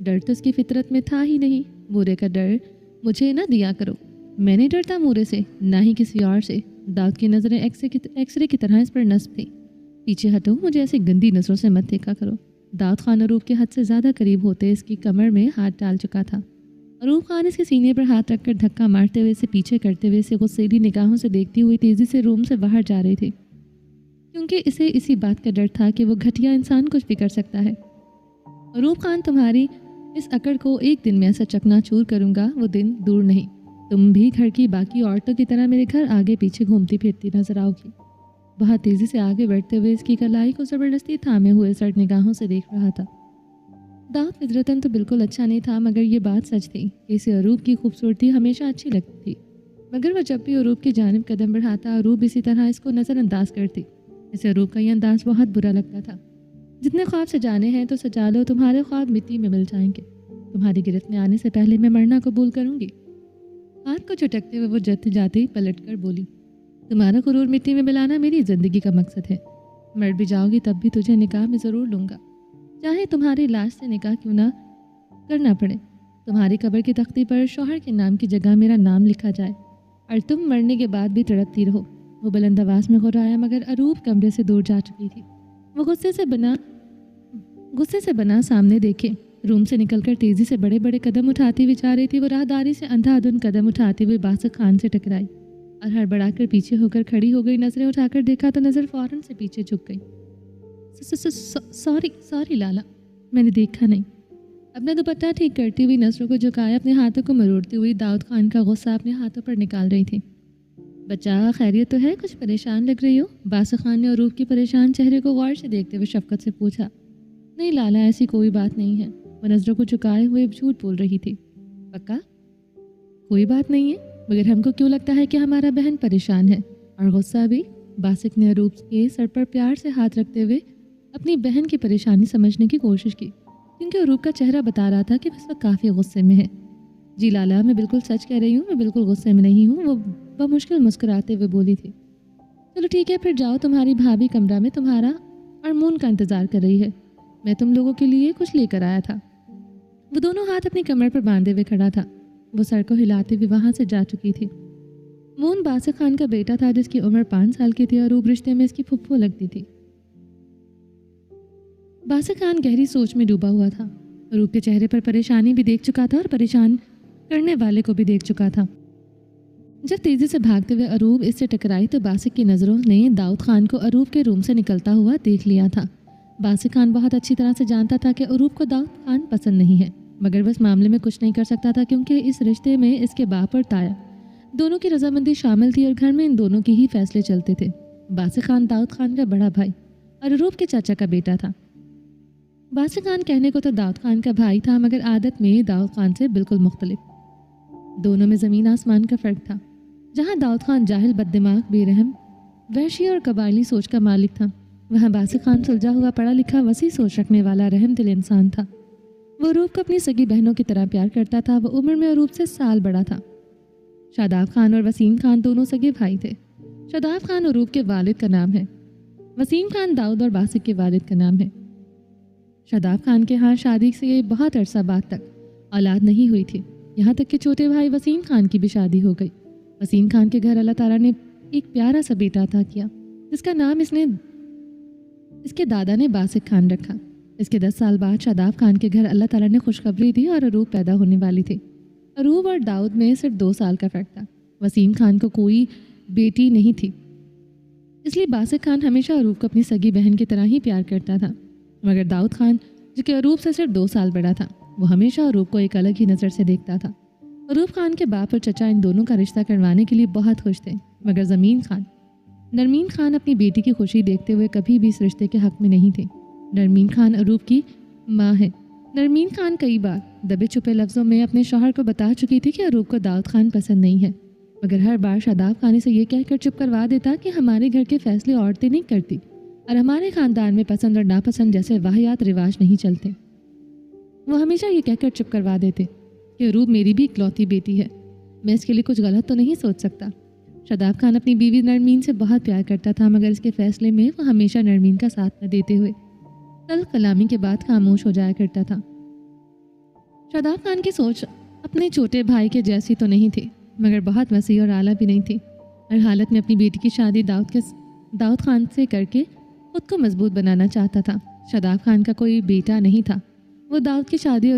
ڈر تو اس کی فطرت میں تھا ہی نہیں۔ مورے کا ڈر مجھے نہ دیا کرو، میں نہیں ڈرتا مورے سے، نہ ہی کسی اور سے۔ داؤد کی نظریں ایکس رے کی طرح اس پر نصب تھیں۔ پیچھے ہٹو، مجھے ایسی گندی نظروں سے مت دیکھا کرو۔ داؤد خان عروف کے حد سے زیادہ قریب ہوتے اس کی کمر میں ہاتھ ڈال چکا تھا۔ عروف خان اس کے سینے پر ہاتھ رکھ کر دھکا مارتے ہوئے اسے پیچھے کرتے ہوئے اسے غصیلی نگاہوں سے دیکھتی ہوئی تیزی سے روم سے باہر جا رہی تھی، کیونکہ اسے اسی بات کا ڈر تھا کہ وہ گھٹیا انسان کچھ بھی کر سکتا ہے۔ عروف خان، تمہاری اس اکڑ کو ایک دن میں ایسا چکنا چور کروں گا، وہ دن دور نہیں۔ تم بھی گھر کی باقی عورتوں کی طرح میرے گھر آگے پیچھے گھومتی پھرتی نظر آؤ گی۔ بہت تیزی سے آگے بڑھتے ہوئے اس کی کلائی کو زبردستی تھامے ہوئے سرد نگاہوں سے دیکھ رہا تھا۔ داؤد فطرتاً تو بالکل اچھا نہیں تھا، مگر یہ بات سچ تھی کہ اسے عروب کی خوبصورتی ہمیشہ اچھی لگتی تھی۔ مگر وہ جب بھی عروب کی جانب قدم بڑھاتا، عروب اسی طرح اس کو نظر انداز کرتی۔ اسے عروب کا یہ انداز بہت برا لگتا تھا۔ جتنے خواب سجانے ہیں تو سجا لو، تمہارے خواب مٹی میں مل جائیں گے۔ تمہاری گرفت میں آنے سے پہلے میں مرنا قبول کروں گی۔ ہاتھ کو جھٹکتے ہوئے وہ جاتے جاتے پلٹ کر بولی، تمہارا غرور مٹی میں ملانا میری زندگی کا مقصد ہے۔ مر بھی جاؤ گی تب بھی تجھے نکاح میں ضرور لوں گا، چاہے تمہاری لاش سے نکاح کیوں نہ کرنا پڑے۔ تمہاری قبر کی تختی پر شوہر کے نام کی جگہ میرا نام لکھا جائے، اور تم مرنے کے بعد بھی تڑپتی رہو۔ وہ بلند آواز میں غرایا، مگر عروب کمرے سے دور جا چکی تھی۔ وہ غصے سے بنا سامنے دیکھے روم سے نکل کر تیزی سے بڑے بڑے قدم اٹھاتی ہوئی جا رہی تھی۔ وہ راہداری سے اندھا دھند قدم اٹھاتی ہوئی باسق خان سے ٹکرائی اور ہڑبڑا کر پیچھے ہو کر کھڑی ہو گئی۔ نظریں اٹھا کر دیکھا تو نظر فوراً سے پیچھے جھک گئی۔ سوری لالا، میں نے دیکھا نہیں۔ اپنا دوپٹہ ٹھیک کرتی ہوئی نظروں کو جھکایا، اپنے ہاتھوں کو مروڑتی ہوئی داؤد خان کا غصہ اپنے ہاتھوں پر نکال رہی تھی۔ بچہ خیریت تو ہے؟ کچھ پریشان لگ رہی ہو؟ باسق خان نے عروف کے پریشان چہرے کو غور سے دیکھتے ہوئے شفقت سے پوچھا۔ نہیں لالا، ایسی کوئی بات نہیں ہے، وہ نظروں کو جھکائے ہوئے جھوٹ بول رہی تھی۔ پکا کوئی بات نہیں ہے؟ مگر ہم کو کیوں لگتا ہے کہ ہمارا بہن پریشان ہے، اور غصہ بھی؟ باسق نے عروف کے سر پر پیار سے ہاتھ رکھتے ہوئے اپنی بہن کی پریشانی سمجھنے کی کوشش کی، کیونکہ عروف کا چہرہ بتا رہا تھا کہ اس وقت کافی غصے میں ہے۔ جی لالا، میں بالکل سچ کہہ رہی ہوں، میں بالکل غصے میں نہیں ہوں۔ وہ बमुश्किल मुस्कुराते हुए बोली थी, चलो ठीक है, फिर जाओ, तुम्हारी भाभी कमरा में तुम्हारा और मून का इंतज़ार कर रही है। मैं तुम लोगों के लिए कुछ लेकर आया था। वो दोनों हाथ अपनी कमर पर बांधे हुए खड़ा था। वो सर को हिलाते हुए वहाँ से जा चुकी थी। मून बासिक खान का बेटा था, जिसकी उम्र 5 साल की थी और रूप रिश्ते में इसकी फुफ्फो लगती थी। बासिक खान गहरी सोच में डूबा हुआ था। रूप के चेहरे पर परेशानी भी देख चुका था और परेशान करने वाले को भी देख चुका था। जब तेजी से भागते हुए अरूब इससे टकराई तो बासिक की नज़रों ने दाऊद खान को अरूब के रूम से निकलता हुआ देख लिया था। बासिक खान बहुत अच्छी तरह से जानता था कि अरूब को दाऊद खान पसंद नहीं है, मगर वह इस मामले में कुछ नहीं कर सकता था, क्योंकि इस रिश्ते में इसके बाप और ताया दोनों की रजामंदी शामिल थी और घर में इन दोनों के ही फैसले चलते थे। बासिक खान दाऊद खान का बड़ा भाई और अरूब के चाचा का बेटा था। बासिक खान कहने को तो दाऊद खान का भाई था, मगर आदत में दाऊद खान से बिल्कुल मुख्तलिफ। दोनों में ज़मीन आसमान का फ़र्क था। जहाँ दाऊद खान जाहिल, बददिमाग, बेरहम, वहशी और कबायली सोच का मालिक था, वहाँ बासिक खान सुलझा हुआ, पढ़ा लिखा, वसी सोच रखने वाला रहम दिल इंसान था। वो अरूब को अपनी सगी बहनों की तरह प्यार करता था। वो उम्र में अरूब से साल बड़ा था। शादाब खान और वसीम खान दोनों सगे भाई थे। शादाब खान अरूब के वालिद का नाम है। वसीम खान दाऊद और बासिक के वालिद का नाम है। शादाब खान के यहाँ शादी से बहुत अरसा बाद तक औलाद नहीं हुई थी। यहाँ तक कि छोटे भाई वसीम खान की भी शादी हो गई। वसीम खान के घर अल्लाह ताला ने एक प्यारा सा बेटा अता किया, जिसका नाम इसके दादा ने बासिक खान रखा। इसके 10 साल बाद शादाब खान के घर अल्लाह ताला ने खुशखबरी दी और अरूब पैदा होने वाली थी। अरूब और दाऊद में सिर्फ 2 साल का फ़र्क था। वसीम खान को कोई बेटी नहीं थी, इसलिए बासिक खान हमेशा अरूब को अपनी सगी बहन की तरह ही प्यार करता था। मगर दाऊद खान, जो कि अरूब से सिर्फ 2 साल बड़ा था, वो हमेशा अरूब को एक अलग ही नज़र से देखता था। अरूब खान के बाप और चचा इन दोनों का रिश्ता करवाने के लिए बहुत खुश थे, मगर नरमीन खान अपनी बेटी की खुशी देखते हुए कभी भी इस रिश्ते के हक़ में नहीं थे। नरमीन खान अरूब की माँ है। नरमीन खान कई बार दबे छुपे लफ्ज़ों में अपने शौहर को बता चुकी थी कि अरूब को दाऊद खान पसंद नहीं है, मगर हर बार शादाब खान से ये कहकर चुप करवा देता कि हमारे घर के फैसले औरतें नहीं करती और हमारे ख़ानदान में पसंद और नापसंद जैसे वाहियात रिवाज नहीं चलते। वो हमेशा ये कहकर चुप करवा देते कि अरूब मेरी भी इकलौती बेटी है, मैं इसके लिए कुछ गलत तो नहीं सोच सकता। शादाब खान अपनी बीवी नरमीन से बहुत प्यार करता था, मगर इसके फैसले में वो हमेशा नरमीन का साथ न देते हुए तल्ख कलामी के बाद खामोश हो जाया करता था। शादाब खान की सोच अपने छोटे भाई के जैसी तो नहीं थी, मगर बहुत वसी और आला भी नहीं थी। हर हालत में अपनी बेटी की शादी दाऊद खान से करके खुद को मजबूत बनाना चाहता था। शादाब खान का कोई बेटा नहीं था। वो दाऊद की शादी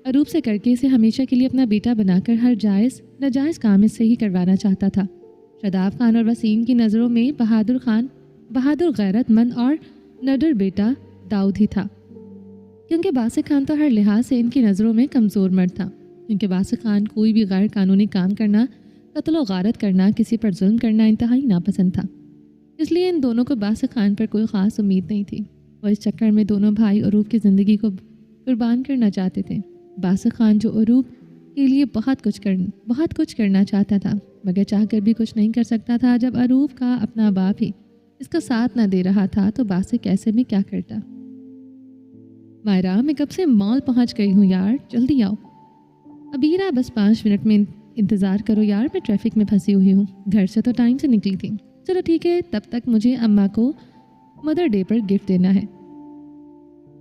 अरूब से करके इसे हमेशा के लिए अपना बेटा बनाकर हर जायज़ नाजायज़ काम इससे ही करवाना चाहता था। शादाब खान और वसीम की नज़रों में बहादुर, गैरतमंद और नडर बेटा दाऊद ही था, क्योंकि बासिक खान तो हर लिहाज से इनकी नज़रों में कमज़ोर मर्द था। क्योंकि बासिक खान कोई भी गैर कानूनी काम करना, कत्ल व गारत करना, किसी पर जुल्म करना इंतहाई नापसंद था। इसलिए इन दोनों को बासिक खान पर कोई ख़ास उम्मीद नहीं थी। और इस चक्कर में दोनों भाई अरूब की ज़िंदगी को कुर्बान करना चाहते थे। बासिक खान जो अरूब के लिए बहुत कुछ करना चाहता था, मगर चाहकर भी कुछ नहीं कर सकता था। जब अरूब का अपना बाप ही इसका साथ ना दे रहा था तो बासिक ऐसे में क्या करता। मायरा, मैं कब से मॉल पहुंच गई हूँ यार, जल्दी आओ। अबीरा, बस 5 मिनट में इंतज़ार करो यार, मैं ट्रैफिक में फंसी हुई हूँ, घर से तो टाइम से निकली थी। चलो ठीक है, तब तक मुझे अम्मा को मदर डे पर गिफ्ट देना है।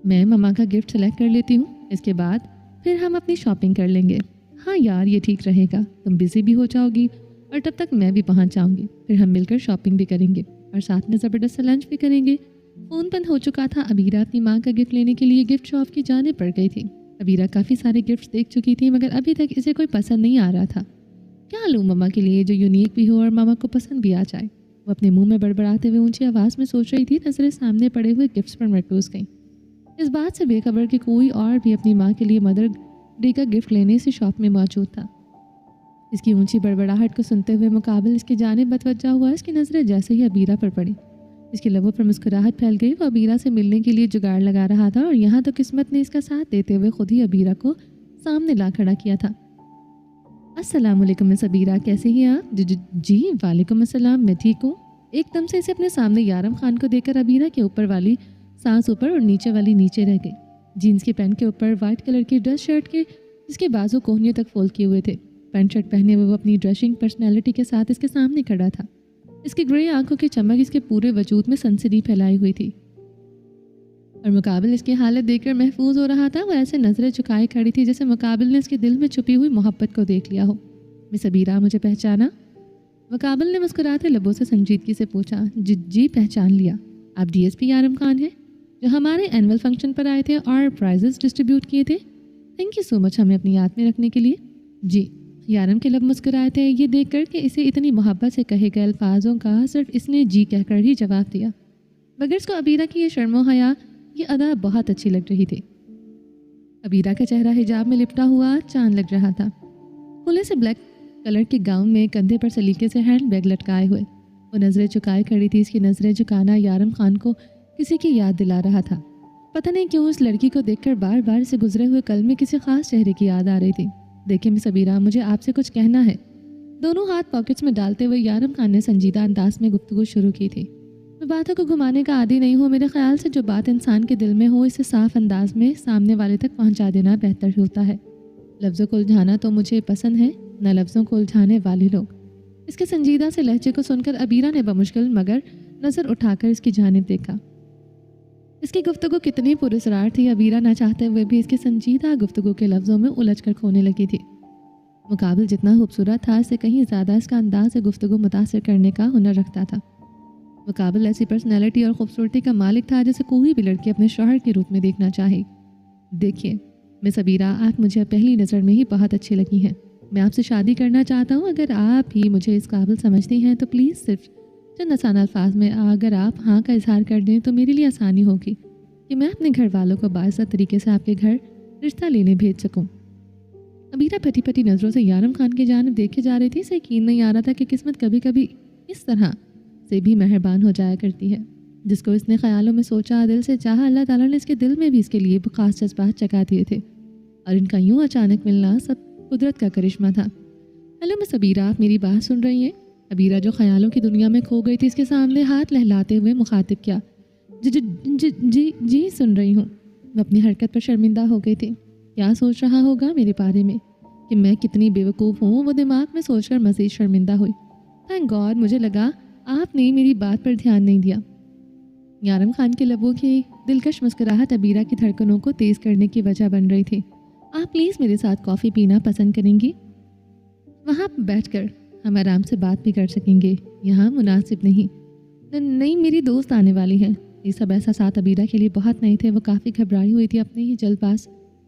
मैं मम्मा का गिफ्ट सेलेक्ट कर लेती हूँ, इसके बाद फिर हम अपनी शॉपिंग कर लेंगे। हाँ यार, ये ठीक रहेगा, तुम बिज़ी भी हो जाओगी और तब तक मैं भी पहुँच जाऊँगी। फिर हम मिलकर शॉपिंग भी करेंगे और साथ में ज़बरदस्त सा लंच भी करेंगे। फ़ोन बंद हो चुका था। अबीरा अपनी माँ का गिफ्ट लेने के लिए गिफ्ट शॉप की जाने पड़ गई थी। अबीरा काफ़ी सारे गिफ्ट्स देख चुकी थी, मगर अभी तक इसे कोई पसंद नहीं आ रहा था। क्या लूँ मम्मा के लिए जो यूनिक भी हो और मामा को पसंद भी आ जाए। वो अपने मुंह में बड़बड़ाते हुए ऊंची आवाज़ में सोच रही थी। नज़रें सामने पड़े हुए गिफ्ट्स पर मरकूज़ गईं, इस बात से बेखबर कि कोई और भी अपनी माँ के लिए मदर डे का गिफ्ट लेने से शॉप में मौजूद था। इसकी ऊंची बड़बड़ाहट को सुनते हुए मुकाबिल इसकी जानिब बतवज्जा हुआ। इसकी नज़रें जैसे ही अबीरा पर पड़ी, इसके लबों पर मुस्कुराहट फैल गई। वो अबीरा से मिलने के लिए जुगाड़ लगा रहा था और यहाँ तो किस्मत ने इसका साथ देते हुए खुद ही अबीरा को सामने ला खड़ा किया था। अस्सलाम वालेकुम मिस अबीरा, कैसे हैं आप? जी वालेकुम अस्सलाम, मैं ठीक हूँ। एकदम से इसे अपने सामने यारम खान को देखकर अबीरा के ऊपर वाली सांस ऊपर और नीचे वाली नीचे रह गई। जीन्स के पैंट के ऊपर वाइट कलर की ड्रेस शर्ट के जिसके बाजू कोहनियों तक फोल्ड किए हुए थे, पैंट शर्ट पहने हुए वो अपनी ड्रेसिंग पर्सनैलिटी के साथ इसके सामने खड़ा था। इसकी ग्रे आंखों की चमक इसके पूरे वजूद में सनसनी फैलाई हुई थी और मुकाबिल इसकी हालत देखकर महफूज हो रहा था। वो ऐसे नज़रें झुकाए खड़ी थी जैसे मुकाबिल ने इसके दिल में छुपी हुई मोहब्बत को देख लिया हो। मिस अबीरा, मुझे पहचाना? मुकाबिल ने मुस्कुराते लबों से संजीदगी से पूछा। जी पहचान लिया। आप डीएसपी यारम खान हैं जो हमारे एनुअल फंक्शन पर आए थे और प्राइजेस डिस्ट्रीब्यूट किए थे। थैंक यू सो मच हमें अपनी याद में रखने के लिए। जी। यारम के लब मुस्कुराए थे ये देख कर कि इसे इतनी मोहब्बत से कहे गए अल्फाजों का सिर्फ इसने जी कहकर ही जवाब दिया, मगर इसको अबीरा की ये शर्मो हया ये अदा बहुत अच्छी लग रही थी। अबीरा का चेहरा हिजाब में लिपटा हुआ चांद लग रहा था। खुले से ब्लैक कलर के गाउन में कंधे पर सलीके से हैंड बैग लटकाए हुए वो नज़रें झुकाए खड़ी थी। इसकी नज़रें झुकाना यारम खान को किसी की याद दिला रहा था। पता नहीं क्यों उस लड़की को देखकर बार बार से गुजरे हुए कल में किसी खास चेहरे की याद आ रही थी। देखिए मिस अबीरा, मुझे आपसे कुछ कहना है। दोनों हाथ पॉकेट्स में डालते हुए यारम खान ने संजीदा अंदाज में गुफ्तगू शुरू की थी। मैं बातों को घुमाने का आदी नहीं हूँ। मेरे ख्याल से जो बात इंसान के दिल में हो इसे साफ अंदाज में सामने वाले तक पहुँचा देना बेहतर होता है। लफ्ज़ों को उलझाना तो मुझे पसंद है, न लफ्ज़ों को उलझाने वाले लोग। इसके संजीदा से लहजे को सुनकर अबीरा ने बमुश्किल मगर नज़र उठाकर इसकी जानिब देखा। इसकी गुफ्तगू कितनी पुरस्कार थी, अबीरा ना चाहते हुए भी इसके संजीदा गुफ्तगू के लफ्ज़ों में उलझ कर खोने लगी थी। मुकाबिल जितना खूबसूरत था इससे कहीं ज़्यादा इसका अंदाज से गुफ्तगू मुतासिर करने का हुनर रखता था। मुकाबिल ऐसी पर्सनैलिटी और खूबसूरती का मालिक था जिसे कोई भी लड़की अपने शौहर के रूप में देखना चाहे। देखिए मिस अबीरा, आप मुझे पहली नज़र में ही बहुत अच्छी लगी हैं। मैं आपसे शादी करना चाहता हूँ। अगर आप ही मुझे इस काबिल समझती हैं तो प्लीज़ सिर्फ चंद आसान अल्फाज में अगर आप हाँ का इजहार कर दें तो मेरे लिए आसानी होगी कि मैं अपने घर वालों को बाइज़्ज़त तरीके से आपके घर रिश्ता लेने भेज सकूं। अबीरा फटी फटी नज़रों से यारम खान की जानिब देखे जा रही थी। इसे यकीन नहीं आ रहा था कि किस्मत कभी कभी इस तरह से भी मेहरबान हो जाया करती है। जिसको इसने ख्यालों में सोचा, दिल से चाहा, अल्लाह ताला ने इसके दिल में भी इसके लिए खास जज्बात जगा दिए थे और इनका यूँ अचानक मिलना सब कुदरत का करिश्मा था। हेलो मिस अबीरा, आप मेरी बात सुन रही हैं? अबीरा जो ख्यालों की दुनिया में खो गई थी इसके सामने हाथ लहलाते हुए मुखातिब किया। जी जी जी जी जी सुन रही हूँ। मैं अपनी हरकत पर शर्मिंदा हो गई थी। क्या सोच रहा होगा मेरे बारे में कि मैं कितनी बेवकूफ़ हूँ, वो दिमाग में सोचकर मज़ीद शर्मिंदा हुई। थैंक गॉड, मुझे लगा आपने मेरी बात पर ध्यान नहीं दिया। यारम खान के लबों की दिलकश मुस्कुराहट अबीरा की धड़कनों को तेज़ करने की वजह बन रही थी। आप प्लीज़ मेरे साथ कॉफ़ी पीना पसंद करेंगी? वहाँ बैठकर हम आराम से बात भी कर सकेंगे। यहाँ मुनासिब नहीं। नहीं, मेरी दोस्त आने वाली है। ये सब एहसासात अबीरा के लिए बहुत नए थे। वो काफ़ी घबराई हुई थी। अपने ही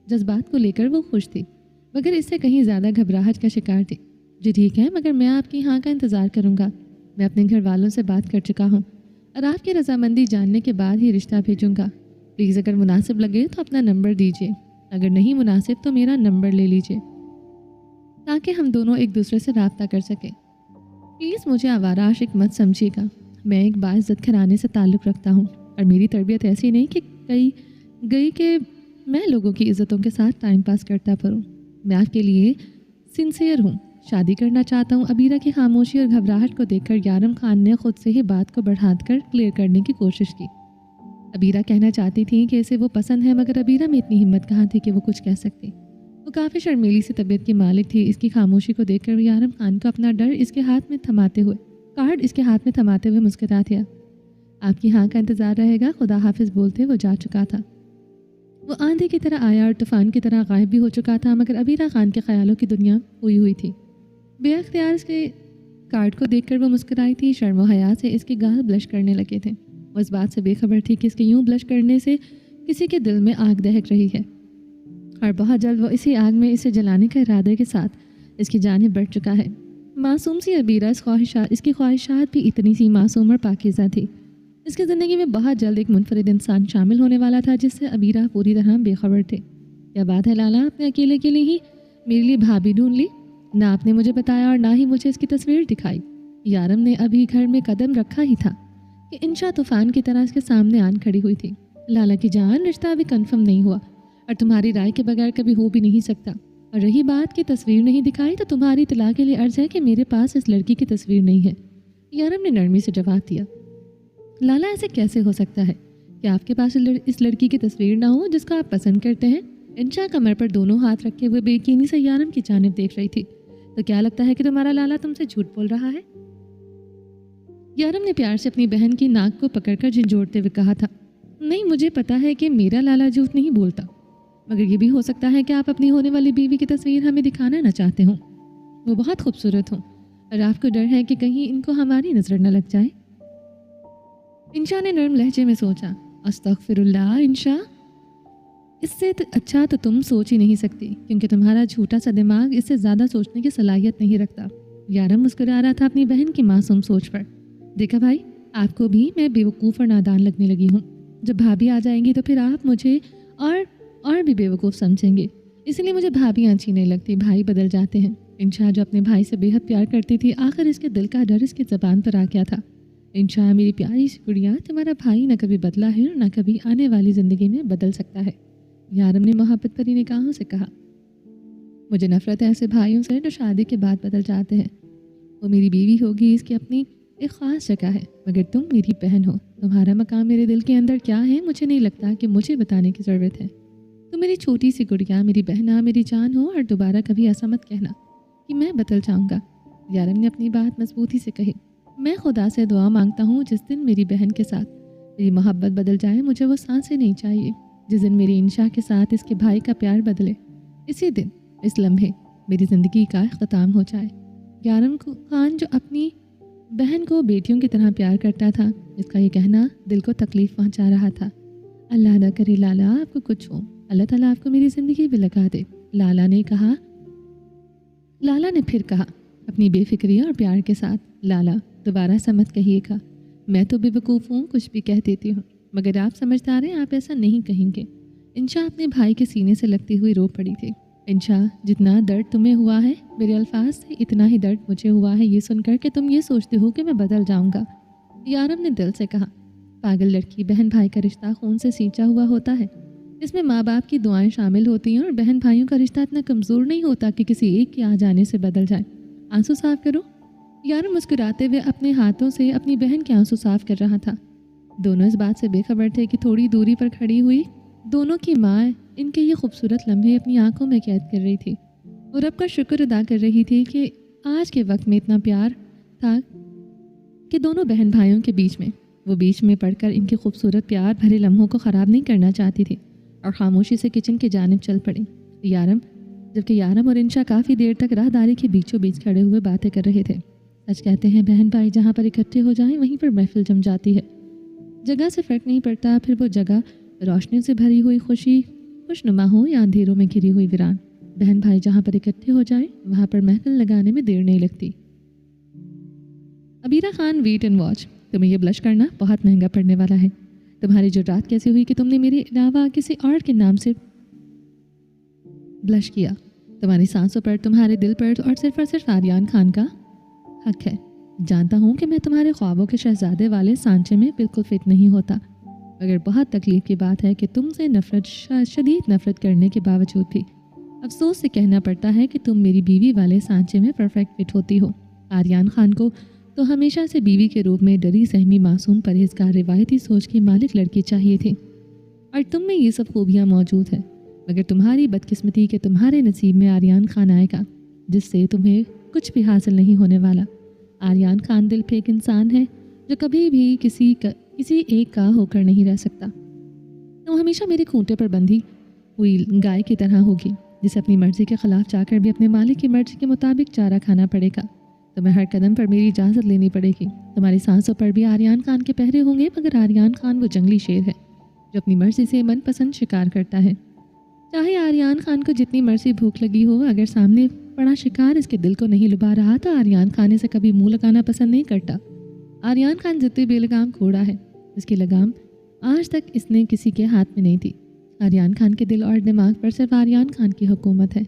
जज्बात को लेकर वो खुश थी, मगर इससे कहीं ज़्यादा घबराहट का शिकार थी। जी ठीक है, मगर मैं आपकी हाँ का इंतज़ार करूँगा। मैं अपने घर वालों से बात कर चुका हूँ और आपकी रजामंदी जानने के बाद ही रिश्ता भेजूँगा। प्लीज़ अगर मुनासिब लगे तो अपना नंबर दीजिए, अगर नहीं मुनासिब तो मेरा नंबर ले लीजिए ताकि हम दोनों एक दूसरे से रब्ता कर सकें। प्लीज़ मुझे आवारा आशिक मत समझिएगा। मैं एक बाइज़्ज़त घराने से ताल्लुक़ रखता हूँ और मेरी तरबियत ऐसी नहीं कि गई कि मैं लोगों की इज़्ज़तों के साथ टाइम पास करता फिरूँ। मैं आपके लिए सिंसियर हूँ, शादी करना चाहता हूँ। अबीरा की खामोशी और घबराहट को देखकर यारम खान ने खुद से ही बात को बढ़ाकर क्लियर करने की कोशिश की। अबीरा कहना चाहती थी कि इसे वो पसंद है, मगर अबीरा में इतनी हिम्मत कहाँ थी कि वो कुछ कह सकती। वो काफ़ी शर्मीली सी तबीयत की मालिक थी। इसकी खामोशी को देखकर यारम खान को अपना कार्ड इसके हाथ में थमाते हुए मुस्कुरा दिया। आपकी हाँ का इंतज़ार रहेगा। खुदा हाफिज़ बोलते वो जा चुका था। वो आंधी की तरह आया और तूफ़ान की तरह गायब भी हो चुका था, मगर अबीरा खान के ख्यालों की दुनिया हुई हुई थी। बेअख्तियार इसके कार्ड को देखकर वो मुस्कुराई थी। शर्म व हया से इसके गाल ब्लश करने लगे थे। वो इस बात से बेखबर थी कि इसके यूं ब्लश करने से किसी के दिल में आग दहक रही है और बहुत जल्द वो इसी आग में इसे जलाने के इरादे के साथ इसकी जानिब बढ़ चुका है। मासूम सी अबीरा इसकी ख्वाहिशात भी इतनी सी मासूम और पाकीज़ा थी। इसकी ज़िंदगी में बहुत जल्द एक मुनफरिद इंसान शामिल होने वाला था जिससे अबीरा पूरी तरह बेखबर थे। क्या बात है लाला, आपने अकेले के लिए ही मेरे लिए भाभी ढूंढ ली? ना आपने मुझे बताया और ना ही मुझे इसकी तस्वीर दिखाई। यारम ने अभी घर में कदम रखा ही था कि इंशा तूफ़ान की तरह इसके सामने आन खड़ी हुई थी। लाला की जान, रिश्ता अभी कन्फर्म नहीं हुआ और तुम्हारी राय के बगैर कभी हो भी नहीं सकता। और रही बात की तस्वीर नहीं दिखाई तो तुम्हारी इत्तला के लिए अर्ज़ है कि मेरे पास इस लड़की की तस्वीर नहीं है। यारम ने नरमी से जवाब दिया। लाला, ऐसे कैसे हो सकता है कि आपके पास इस लड़की की तस्वीर ना हो जिसको आप पसंद करते हैं? इंशा कमर पर दोनों हाथ रखे हुए बेयकीनी से यारम की जानिब देख रही थी। तो क्या लगता है कि तुम्हारा लाला तुमसे झूठ बोल रहा है? यारम ने प्यार से अपनी बहन की नाक को पकड़कर झंझोड़ते हुए कहा था, नहीं, मुझे पता है कि मेरा लाला झूठ नहीं बोलता, मगर ये भी हो सकता है कि आप अपनी होने वाली बीवी की तस्वीर हमें दिखाना ना चाहते हों। वो बहुत खूबसूरत हों और आपको डर है कि कहीं इनको हमारी नज़र न लग जाए। इंशा ने नरम लहजे में सोचा, अस्तगफिरुल्लाह इंशा, इससे अच्छा तो तुम सोच ही नहीं सकती, क्योंकि तुम्हारा झूठा सा दिमाग इससे ज़्यादा सोचने की सलाहियत नहीं रखता। यारम मुस्कुरा रहा था अपनी बहन की मासूम सोच पर। देखा भाई, आपको भी मैं बेवकूफ़ और नादान लगने लगी हूँ। जब भाभी आ जाएंगी तो फिर आप मुझे और भी बेवकूफ़ समझेंगे, इसलिए मुझे भाभी अच्छी नहीं लगती, भाई बदल जाते हैं। इंशा जो अपने भाई से बेहद प्यार करती थी, आखिर इसके दिल का डर इसकी ज़बान पर आ गया था। इंशा मेरी प्यारी सी गुड़िया, तुम्हारा भाई न कभी बदला है और न कभी आने वाली ज़िंदगी में बदल सकता है। यारम ने मोहब्बत भरी निगाहों से कहा, मुझे नफरत है ऐसे भाइयों से जो शादी के बाद बदल जाते हैं। वो मेरी बीवी होगी, इसकी अपनी एक ख़ास जगह है, मगर तुम मेरी बहन हो। तुम्हारा मकाम मेरे दिल के अंदर क्या है, मुझे नहीं लगता कि मुझे बताने की ज़रूरत है। तुम मेरी छोटी सी गुड़िया, मेरी बहना, मेरी जान हो, और दोबारा कभी ऐसा मत कहना कि मैं बदल जाऊँगा। यारम ने अपनी बात मजबूती से कही, मैं खुदा से दुआ मांगता हूँ जिस दिन मेरी बहन के साथ मेरी मोहब्बत बदल जाए, मुझे वो सांसें नहीं चाहिए। जिस दिन मेरी इंशा के साथ इसके भाई का प्यार बदले, इसी दिन, इस लम्हे मेरी ज़िंदगी का इख्तिताम हो जाए। यारम खान जो अपनी बहन को बेटियों की तरह प्यार करता था, इसका ये कहना दिल को तकलीफ़ पहुंचा रहा था। अल्लाह ना करे लाला आपको कुछ हो, अल्लाह ताला आपको मेरी ज़िंदगी भी लगा दे। लाला ने फिर कहा अपनी बेफिक्री और प्यार के साथ, लाला दोबारा ऐसा मत कहिएगा, मैं तो बेवकूफ़ हूँ, कुछ भी कह देती हूँ, मगर आप समझदार हैं, आप ऐसा नहीं कहेंगे। इंशा अपने भाई के सीने से लगती हुई रो पड़ी थी। इंशा, जितना दर्द तुम्हें हुआ है मेरे अल्फाज से, इतना ही दर्द मुझे हुआ है ये सुनकर कि तुम ये सोचते हो कि मैं बदल जाऊंगा। यारम ने दिल से कहा, पागल लड़की, बहन भाई का रिश्ता खून से सींचा हुआ होता है, इसमें माँ बाप की दुआएं शामिल होती हैं, और बहन भाइयों का रिश्ता इतना कमज़ोर नहीं होता कि किसी एक के आ जाने से बदल जाए। आंसू साफ करो। यारम मुस्कुराते हुए अपने हाथों से अपनी बहन के आंसू साफ कर रहा था। दोनों इस बात से बेखबर थे कि थोड़ी दूरी पर खड़ी हुई दोनों की माँ इनके ये खूबसूरत लम्हे अपनी आंखों में कैद कर रही थी, और रब का शुक्र अदा कर रही थी कि आज के वक्त में इतना प्यार था कि दोनों बहन भाइयों के बीच में पड़कर इनके खूबसूरत प्यार भरे लम्हों को ख़राब नहीं करना चाहती थी, और खामोशी से किचन की जानिब चल पड़ी। जबकि यारम और इंशा काफ़ी देर तक राहदारी के बीचों बीच खड़े हुए बातें कर रहे थे। सच कहते हैं बहन भाई जहाँ पर इकट्ठे हो जाएं वहीं पर महफिल जम जाती है। जगह से फ़र्क नहीं पड़ता, फिर वो जगह रोशनी से भरी हुई खुशनुमा हो या अंधेरों में घिरी हुई वीरान, बहन भाई जहाँ पर इकट्ठे हो जाएं वहाँ पर महफिल लगाने में देर नहीं लगती। Abira Khan, wait and watch, तुम्हें ये ब्लश करना बहुत महंगा पड़ने वाला है। तुम्हारी जुर्रात कैसे हुई कि तुमने मेरे अलावा किसी और के नाम से ब्लश किया? तुम्हारी सांसों पर, तुम्हारे दिल पर और सिर्फ आर्यन खान का हक है। जानता हूँ कि मैं तुम्हारे ख्वाबों के शहजादे वाले सांचे में बिल्कुल फिट नहीं होता, मगर बहुत तकलीफ की बात है कि तुमसे शदीद नफरत करने के बावजूद भी अफसोस से कहना पड़ता है कि तुम मेरी बीवी वाले सांचे में परफेक्ट फिट होती हो। आर्यन खान को तो हमेशा से बीवी के रूप में डरी सहमी, मासूम, परहेजगार, रिवायती सोच की मालिक लड़की चाहिए थी, और तुम में ये सब खूबियाँ मौजूद है, मगर तुम्हारी बदकिस्मती के तुम्हारे नसीब में आर्यन खान आएगा जिससे तुम्हें कुछ भी हासिल नहीं होने वाला। आर्यन खान दिल पे एक इंसान है जो कभी भी किसी एक का होकर नहीं रह सकता। तुम हमेशा मेरे खूंटे पर बंधी हुई गाय की तरह होगी जिसे अपनी मर्जी के खिलाफ जाकर भी अपने मालिक की मर्जी के मुताबिक चारा खाना पड़ेगा। तुम्हें हर कदम पर मेरी इजाज़त लेनी पड़ेगी। तुम्हारी सांसों पर भी आर्यन खान के पहरे होंगे, मगर आर्यन खान वो जंगली शेर है जो अपनी मर्जी से मनपसंद शिकार करता है। चाहे आर्यन खान को जितनी मर्जी भूख लगी हो, अगर सामने पड़ा शिकार इसके दिल को नहीं लुभा रहा तो आर्यन खान इसे कभी मुंह लगाना पसंद नहीं करता। आर्यन खान जितनी बेलगाम घोड़ा है, इसकी लगाम आज तक इसने किसी के हाथ में नहीं थी। आर्यन खान के दिल और दिमाग पर सिर्फ आर्यन खान की हुकूमत है।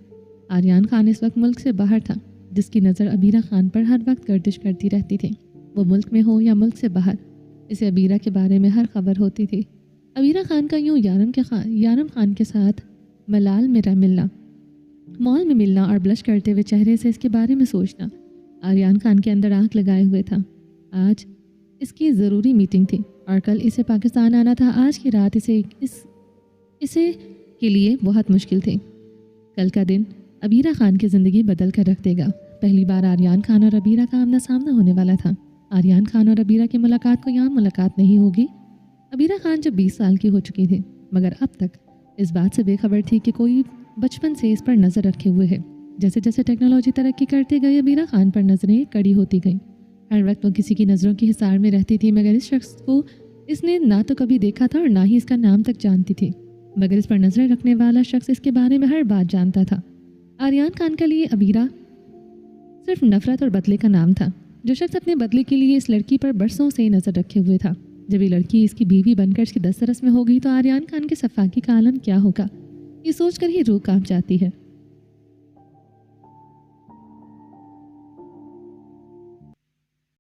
आर्यन खान इस वक्त मुल्क से बाहर था, जिसकी नज़र अबीरा खान पर हर वक्त गर्दिश करती रहती थी। वो मुल्क में हो या मुल्क से बाहर, इसे अबीरा के बारे में हर खबर होती थी। अबीरा खान का यूँ यारम खान के साथ मलाल मेरा मिलना, मॉल में मिलना और ब्लश करते हुए चेहरे से इसके बारे में सोचना आर्यन खान के अंदर आंख लगाए हुए था। आज इसकी ज़रूरी मीटिंग थी और कल इसे पाकिस्तान आना था। आज की रात इसे के लिए बहुत मुश्किल थी। कल का दिन अबीरा खान की ज़िंदगी बदल कर रख देगा। पहली बार आर्यान खान और अबीरा का आमना सामना होने वाला था। आर्यान खान और अबीरा की मुलाकात कोई आम मुलाकात नहीं होगी। अबीरा खान जब 20 साल की हो चुकी थी, मगर अब तक इस बात से बेखबर थी कि कोई बचपन से इस पर नज़र रखे हुए है। जैसे जैसे टेक्नोलॉजी तरक्की करती गई, अबीरा खान पर नज़रें कड़ी होती गईं। हर वक्त वो किसी की नज़रों की हिसार में रहती थी, मगर इस शख्स को इसने ना तो कभी देखा था और ना ही इसका नाम तक जानती थी। मगर इस पर नज़रें रखने वाला शख्स इसके बारे में हर बात जानता था। आर्यान खान के लिए अबीरा सिर्फ नफरत और बदले का नाम था। जो शख्स अपने बदले के लिए इस लड़की पर बरसों से नज़र रखे हुए था, जब ये लड़की इसकी बीवी बनकर इसकी दस्तरस में हो गई तो आर्यान खान के सफाकी का आलम क्या होगा, ये सोचकर ही रूह कांप जाती है।